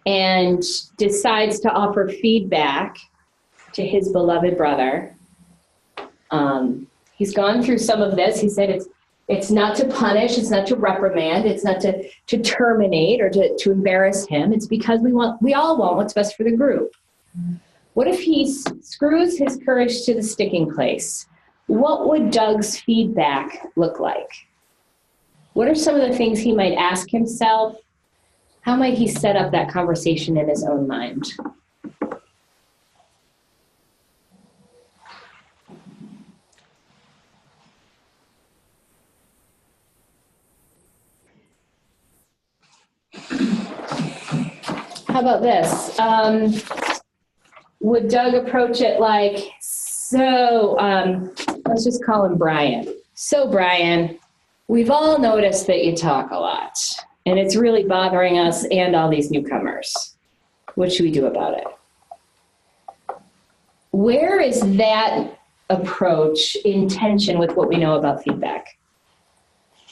[SPEAKER 1] and decides to offer feedback to his beloved brother. He's gone through some of this. He said it's not to punish, it's not to reprimand, it's not to terminate or to embarrass him. It's because we all want what's best for the group. What if he screws his courage to the sticking place? What would Doug's feedback look like? What are some of the things he might ask himself? How might he set up that conversation in his own mind? How about this? Would Doug approach it like, let's just call him Brian. So Brian, we've all noticed that you talk a lot and it's really bothering us and all these newcomers. What should we do about it? Where is that approach in tension with what we know about feedback?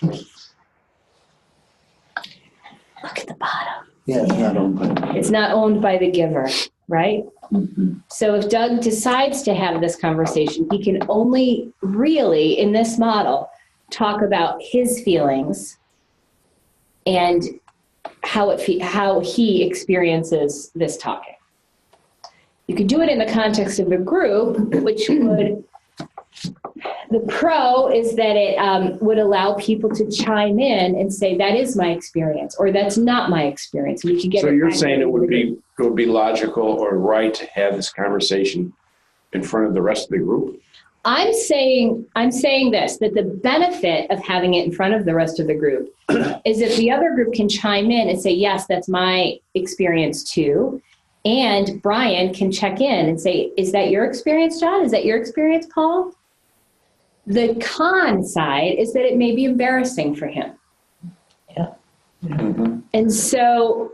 [SPEAKER 1] Look at the bottom.
[SPEAKER 12] Yeah, it's not owned by.
[SPEAKER 1] It's not owned by the giver, right? Mm-hmm. So if Doug decides to have this conversation, he can only really, in this model, talk about his feelings and how he experiences this talking. You could do it in the context of a group, which would, the pro is that it would allow people to chime in and say, that is my experience, or that's not my experience. We could get.
[SPEAKER 11] So you're saying it would be logical or right to have this conversation in front of the rest of the group?
[SPEAKER 1] I'm saying this, that the benefit of having it in front of the rest of the group is if the other group can chime in and say, yes, that's my experience too. And Brian can check in and say, is that your experience, John? Is that your experience, Paul? The con side is that it may be embarrassing for him.
[SPEAKER 8] Yeah.
[SPEAKER 9] Mm-hmm.
[SPEAKER 1] And so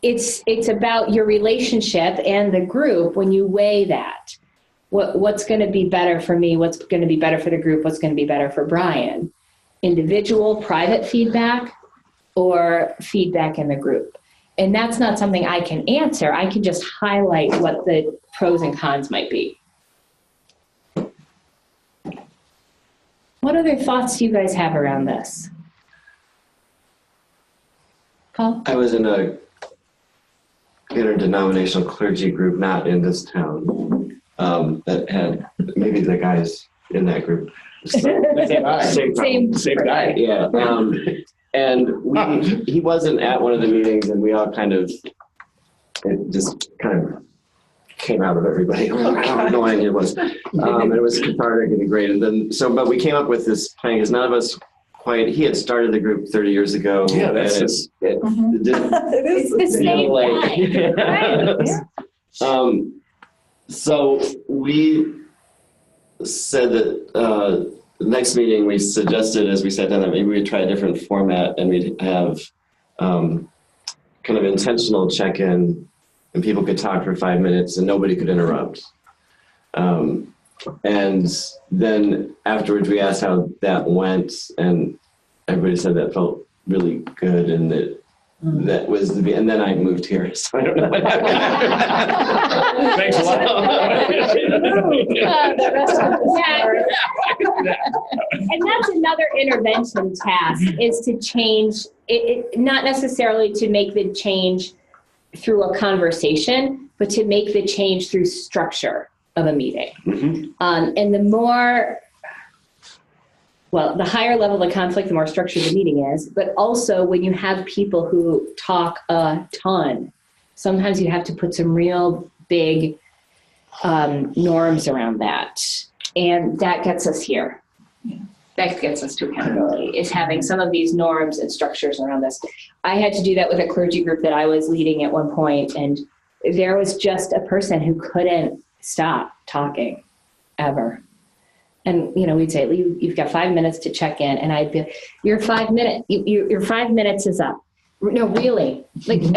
[SPEAKER 1] it's about your relationship and the group when you weigh that. What's going to be better for me? What's going to be better for the group? What's going to be better for Brian? Individual, private feedback or feedback in the group? And that's not something I can answer. I can just highlight what the pros and cons might be. What other thoughts do you guys have around this? Paul?
[SPEAKER 10] I was in a interdenominational clergy group, not in this town, that had maybe the guys in that group. Same guy. Yeah. And he wasn't at one of the meetings, and we all it just kind of came out of everybody. I don't know how annoying it was. And it was cathartic and great. And then, but we came up with this plan because none of us he had started the group 30 years ago.
[SPEAKER 11] Yeah, that's
[SPEAKER 10] and
[SPEAKER 1] It's the same
[SPEAKER 10] guy. So we said that the next meeting we suggested, as we sat down, that maybe we'd try a different format and we'd have kind of intentional check-in, and people could talk for 5 minutes and nobody could interrupt. And then afterwards we asked how that went, and everybody said that felt really good, and that was and then I moved here, so I don't know what happened.
[SPEAKER 11] Thanks a lot.
[SPEAKER 1] And that's another intervention task, is to change it, not necessarily to make the change through a conversation, but to make the change through structure of a meeting.
[SPEAKER 11] Mm-hmm.
[SPEAKER 1] And the higher level of conflict, the more structured the meeting is. But also, when you have people who talk a ton, sometimes you have to put some real big norms around that. And that gets us here. That gets us to accountability, is having some of these norms and structures around this. I had to do that with a clergy group that I was leading at one point, and there was just a person who couldn't stop talking ever. And, we'd say, you've got 5 minutes to check in. And I'd be, your 5 minutes is up. No, really. And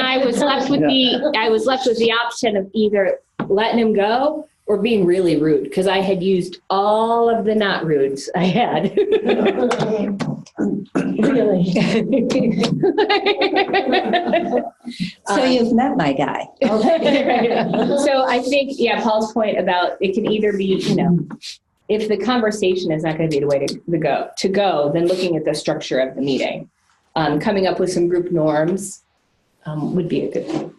[SPEAKER 1] I was left with the option of either letting him go or being really rude, because I had used all of the not rudes I had. Really.
[SPEAKER 2] So you've met my guy.
[SPEAKER 1] So I think, Paul's point about it can either be, if the conversation is not going to be the way to go, then looking at the structure of the meeting, coming up with some group norms would be a good thing.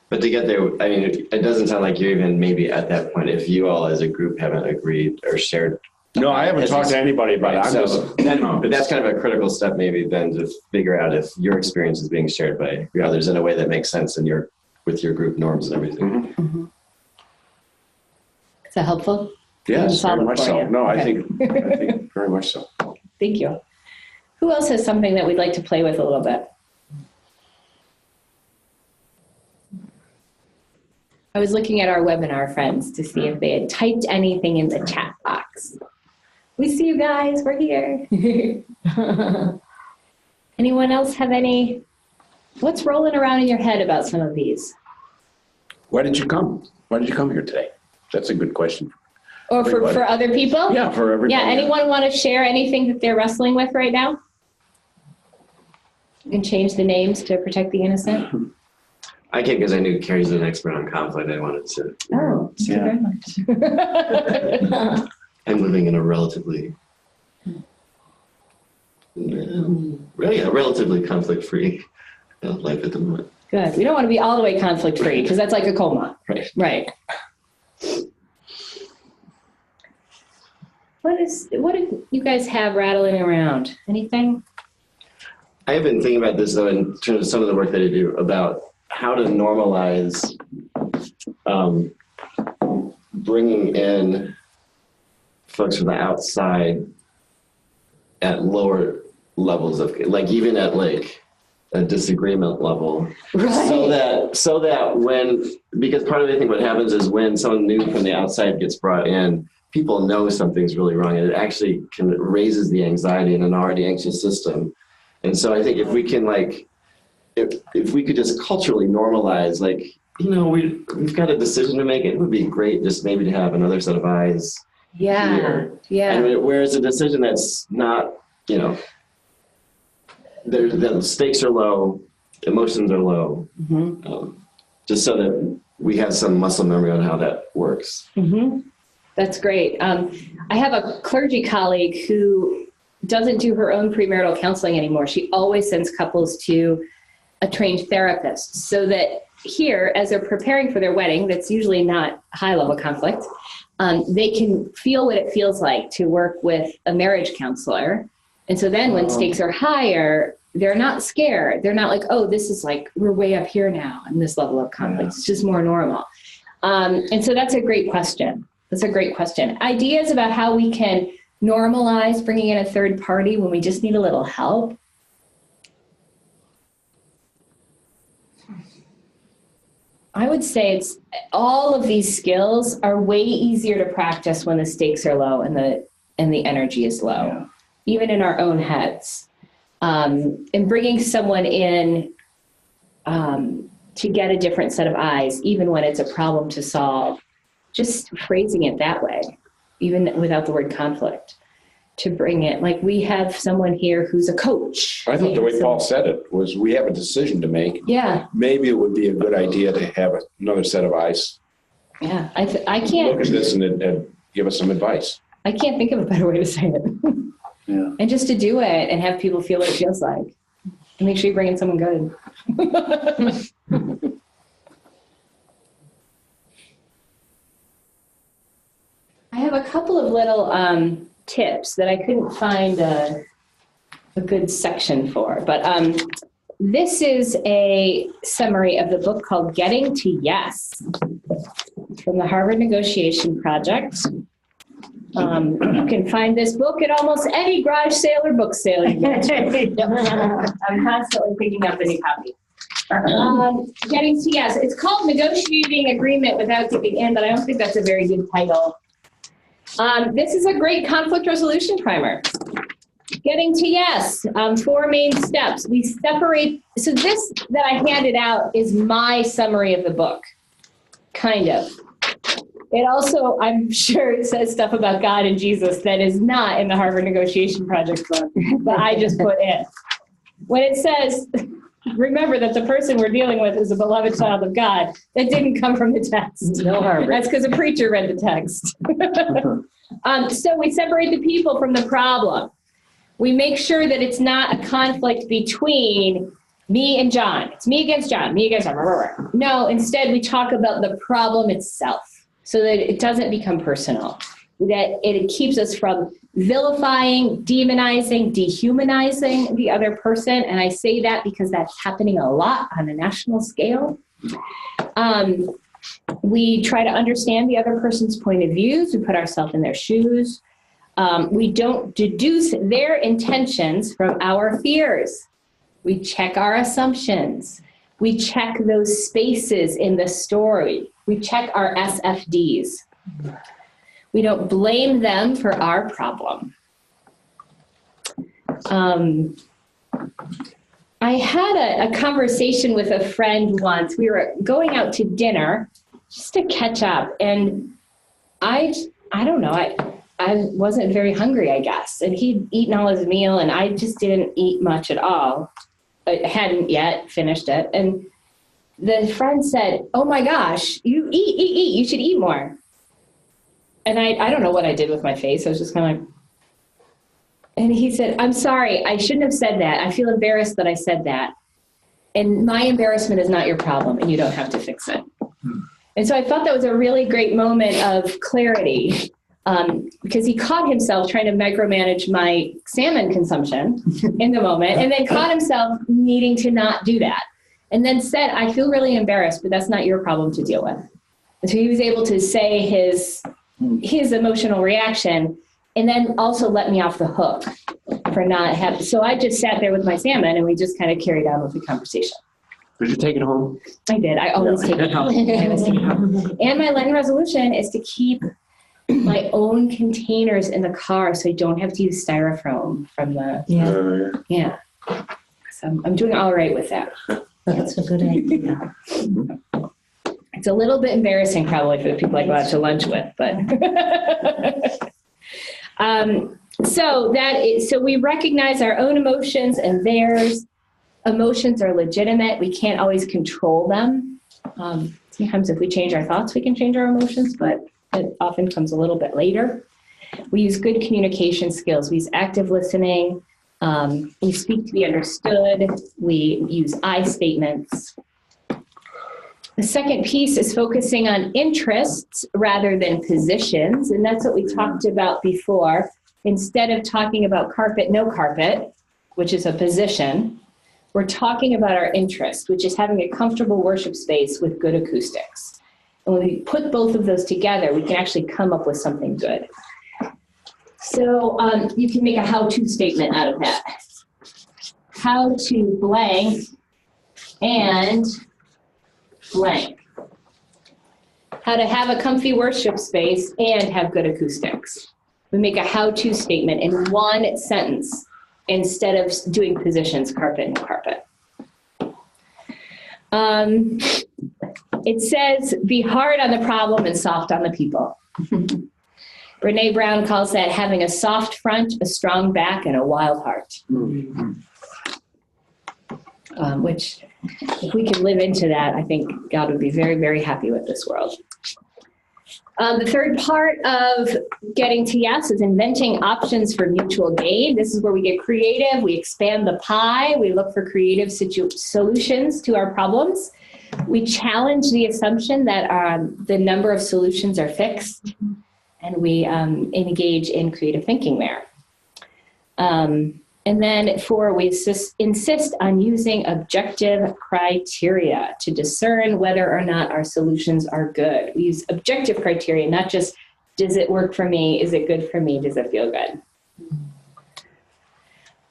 [SPEAKER 10] But to get there, I mean, it doesn't sound like you're even maybe at that point if you all as a group haven't agreed or shared.
[SPEAKER 11] No, I haven't talked to anybody about it.
[SPEAKER 10] But that's kind of a critical step maybe then to figure out if your experience is being shared by others in a way that makes sense with your group norms and everything.
[SPEAKER 1] Mm-hmm. Is that helpful?
[SPEAKER 11] Yes, very much so. No, I think very much so.
[SPEAKER 1] Thank you. Who else has something that we'd like to play with a little bit? I was looking at our webinar friends to see if they had typed anything in the chat box. We see you guys, we're here. Anyone else have what's rolling around in your head about some of these?
[SPEAKER 11] Why did you come? Why did you come here today? That's a good question.
[SPEAKER 1] Or for other people?
[SPEAKER 11] Yeah, for everybody.
[SPEAKER 1] Yeah, anyone want to share anything that they're wrestling with right now? You can change the names to protect the innocent.
[SPEAKER 10] I came because I knew Carrie's an expert on conflict. I wanted to.
[SPEAKER 1] Oh, thank you very much.
[SPEAKER 10] I'm living in a relatively conflict-free life at the moment.
[SPEAKER 1] Good. We don't want to be all the way conflict-free, because that's like a coma. Right. What do you guys have rattling around? Anything?
[SPEAKER 10] I have been thinking about this, though, in terms of some of the work that I do about how to normalize bringing in folks from the outside at lower levels of, even at a disagreement level, right. so that because part of I think what happens is when someone new from the outside gets brought in, people know something's really wrong, and it actually raises the anxiety in an already anxious system. And so I think if we can if we could just culturally normalize, we've got a decision to make, it would be great just maybe to have another set of eyes.
[SPEAKER 1] Yeah.
[SPEAKER 10] And whereas a decision that's not, the stakes are low, emotions are low, just so that we have some muscle memory on how that works.
[SPEAKER 1] Mm-hmm. That's great. I have a clergy colleague who doesn't do her own premarital counseling anymore. She always sends couples to a trained therapist so that here, as they're preparing for their wedding, that's usually not high-level conflict, they can feel what it feels like to work with a marriage counselor. And so then when stakes are higher, they're not scared. They're not like, oh, this is like, we're way up here now in this level of conflict. It's just more normal. And so that's a great question. That's a great question. Ideas about how we can normalize bringing in a third party when we just need a little help. I would say it's all of these skills are way easier to practice when the stakes are low and the energy is low, even in our own heads. And bringing someone in to get a different set of eyes, even when it's a problem to solve, just phrasing it that way, even without the word conflict, to bring it, like we have someone here who's a coach.
[SPEAKER 11] I thought the way Paul said it was we have a decision to make.
[SPEAKER 1] Yeah.
[SPEAKER 11] Maybe it would be a good idea to have another set of eyes.
[SPEAKER 1] Yeah, I can't
[SPEAKER 11] look at this and give us some advice.
[SPEAKER 1] I can't think of a better way to say it.
[SPEAKER 12] Yeah.
[SPEAKER 1] And just to do it and have people feel what it feels like. And make sure you bring in someone good. I have a couple of little tips that I couldn't find a good section for, but this is a summary of the book called Getting to Yes from the Harvard Negotiation Project. You can find this book at almost any garage sale or book sale you go to. I'm constantly picking up a new copy. Getting to Yes. It's called Negotiating Agreement Without Giving In, but I don't think that's a very good title. This is a great conflict resolution primer. Getting to Yes, 4 main steps. We separate, so this that I handed out is my summary of the book, kind of. It also, I'm sure it says stuff about God and Jesus that is not in the Harvard Negotiation Project book, but I just put in. When it says, remember that the person we're dealing with is a beloved child of God, that didn't come from the text.
[SPEAKER 8] No Harvard.
[SPEAKER 1] That's because a preacher read the text. So we separate the people from the problem. We make sure that it's not a conflict between me and John. It's me against John, me against John. No, instead we talk about the problem itself so that it doesn't become personal, that it keeps us from vilifying, demonizing, dehumanizing the other person. And I say that because that's happening a lot on a national scale. We try to understand the other person's point of views. We put ourselves in their shoes. We don't deduce their intentions from our fears. We check our assumptions. We check those spaces in the story. We check our SFDs. We don't blame them for our problem. I had a conversation with a friend once. We were going out to dinner just to catch up. And I don't know, I wasn't very hungry, I guess. And he'd eaten all his meal and I just didn't eat much at all. I hadn't yet finished it. And the friend said, oh my gosh, you eat, you should eat more. And I don't know what I did with my face. I was just kind of like, and he said, I'm sorry, I shouldn't have said that. I feel embarrassed that I said that. And my embarrassment is not your problem and you don't have to fix it. And so I thought that was a really great moment of clarity because he caught himself trying to micromanage my salmon consumption in the moment and then caught himself needing to not do that. And then said, I feel really embarrassed, but that's not your problem to deal with. And so he was able to say his emotional reaction and then also let me off the hook for not having. So I just sat there with my salmon and we just kind of carried on with the conversation.
[SPEAKER 10] Did you take it home?
[SPEAKER 1] I did. I always take it home. I always take it home. And my Lenten resolution is to keep my own containers in the car so I don't have to use styrofoam from the, yeah. So I'm doing all right with that.
[SPEAKER 8] That's a good idea.
[SPEAKER 1] It's a little bit embarrassing probably for the people I go out to lunch with, but. So we recognize our own emotions and theirs. Emotions are legitimate. We can't always control them. Sometimes if we change our thoughts, we can change our emotions, but it often comes a little bit later. We use good communication skills. We use active listening. We speak to be understood. We use I statements. The second piece is focusing on interests rather than positions, and that's what we talked about before. Instead of talking about carpet, no carpet, which is a position, we're talking about our interest, which is having a comfortable worship space with good acoustics. And when we put both of those together, we can actually come up with something good. So you can make a how-to statement out of that. How to blank and blank. How to have a comfy worship space and have good acoustics. We make a how-to statement in one sentence instead of doing positions, carpet and carpet. It says, be hard on the problem and soft on the people. Brene Brown calls that having a soft front, a strong back, and a wild heart. Which, if we could live into that, I think God would be very, very happy with this world. The third part of getting to yes is inventing options for mutual gain. This is where we get creative. We expand the pie. We look for creative solutions to our problems. We challenge the assumption that the number of solutions are fixed, and we engage in creative thinking there. And then 4, we insist on using objective criteria to discern whether or not our solutions are good. We use objective criteria, not just, does it work for me? Is it good for me? Does it feel good?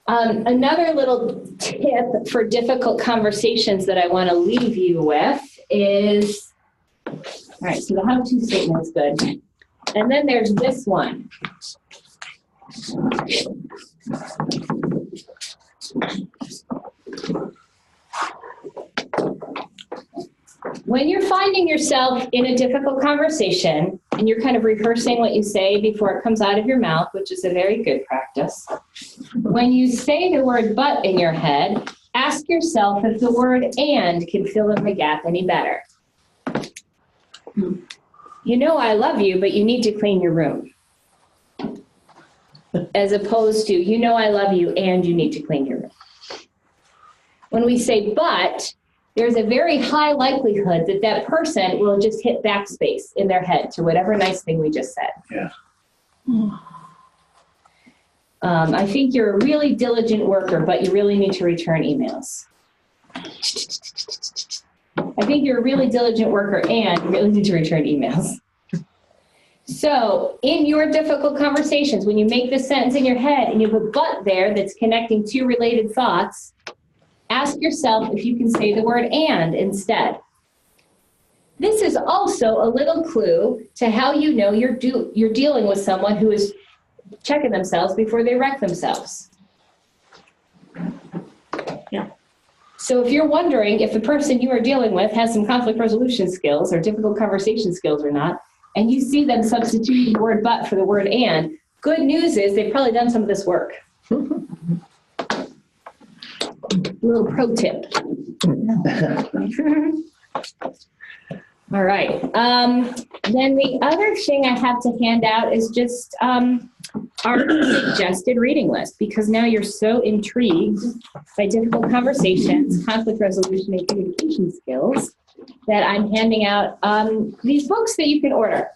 [SPEAKER 1] Another little tip for difficult conversations that I want to leave you with is, all right, so the how-to statement is good. And then there's this one. When you're finding yourself in a difficult conversation and you're kind of rehearsing what you say before it comes out of your mouth, which is a very good practice, when you say the word but in your head, ask yourself if the word and can fill in the gap any better. You know I love you, but you need to clean your room. As opposed to, you know I love you and you need to clean your room. When we say but, there's a very high likelihood that that person will just hit backspace in their head to whatever nice thing we just said.
[SPEAKER 3] Yeah.
[SPEAKER 1] I think you're a really diligent worker, but you really need to return emails. I think you're a really diligent worker and you really need to return emails. So in your difficult conversations, when you make this sentence in your head and you have a but there that's connecting two related thoughts, ask yourself if you can say the word and instead. This is also a little clue to how you know you're dealing with someone who is checking themselves before they wreck themselves.
[SPEAKER 3] Yeah.
[SPEAKER 1] So if you're wondering if the person you are dealing with has some conflict resolution skills or difficult conversation skills or not, and you see them substituting the word but for the word and, good news is they've probably done some of this work. Little pro tip. All right. Then the other thing I have to hand out is just our suggested reading list, because now you're so intrigued by difficult conversations, conflict resolution, and communication skills that I'm handing out these books that you can order.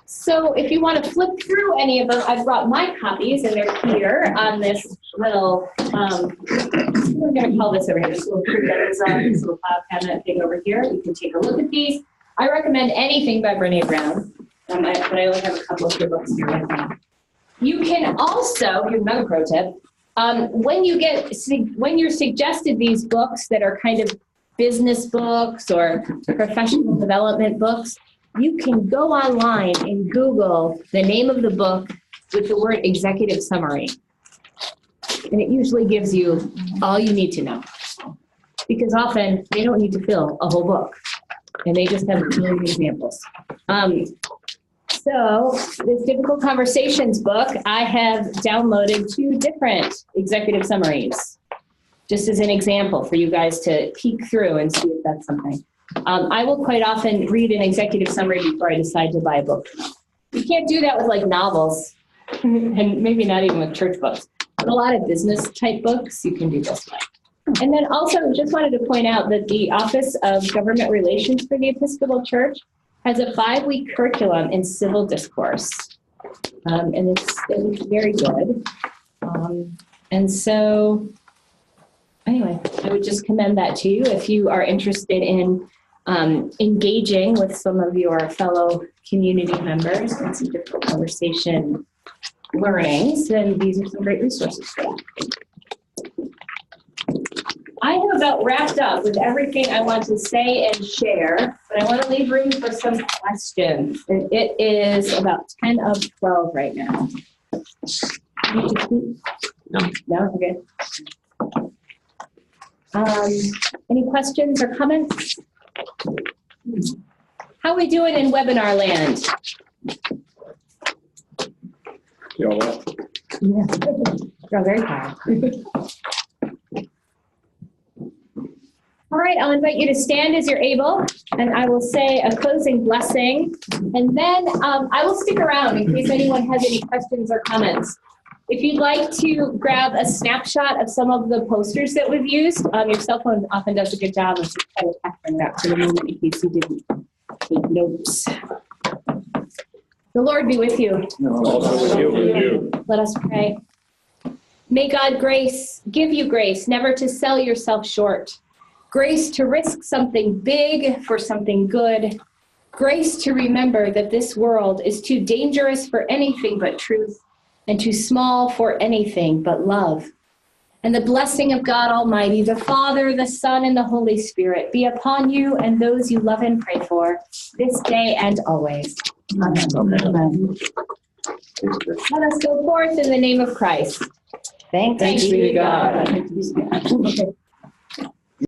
[SPEAKER 1] So if you want to flip through any of them, I've brought my copies, and they're here on this little, we're going to call this over here, this little file cabinet thing over here. You can take a look at these. I recommend anything by Brene Brown, but I only have a couple of good books here right now. You can also, here's another pro tip, when you're suggested these books that are kind of business books or professional development books, you can go online and Google the name of the book with the word executive summary. And it usually gives you all you need to know. Because often they don't need to fill a whole book. And they just have a million examples. So this Difficult Conversations book, I have downloaded 2 different executive summaries, just as an example for you guys to peek through and see if that's something. I will quite often read an executive summary before I decide to buy a book. You can't do that with like novels. and maybe not even with church books, but a lot of business type books you can do this way. And then also just wanted to point out that the Office of Government Relations for the Episcopal Church has a 5-week curriculum in civil discourse. And it's very good. And so anyway, I would just commend that to you if you are interested in engaging with some of your fellow community members and some different conversation learnings, then these are some great resources for that. I have about wrapped up with everything I want to say and share, but I want to leave room for some questions. And it is about 10 of 12 right now. No? Okay. Any questions or comments? How are we doing in webinar land?
[SPEAKER 11] Y'all left.
[SPEAKER 1] Yeah. You're very tired. All right, I'll invite you to stand as you're able, and I will say a closing blessing, and then I will stick around in case anyone has any questions or comments. If you'd like to grab a snapshot of some of the posters that we've used, your cell phone often does a good job of just kind of capturing that for the moment in case you didn't take notes. The Lord be with you.
[SPEAKER 11] Also with you.
[SPEAKER 1] Let us pray. May God give you grace never to sell yourself short. Grace to risk something big for something good. Grace to remember that this world is too dangerous for anything but truth and too small for anything but love. And the blessing of God Almighty, the Father, the Son, and the Holy Spirit be upon you and those you love and pray for this day and always. Amen. Amen. Let us go forth in the name of Christ.
[SPEAKER 2] Thanks
[SPEAKER 1] be to God.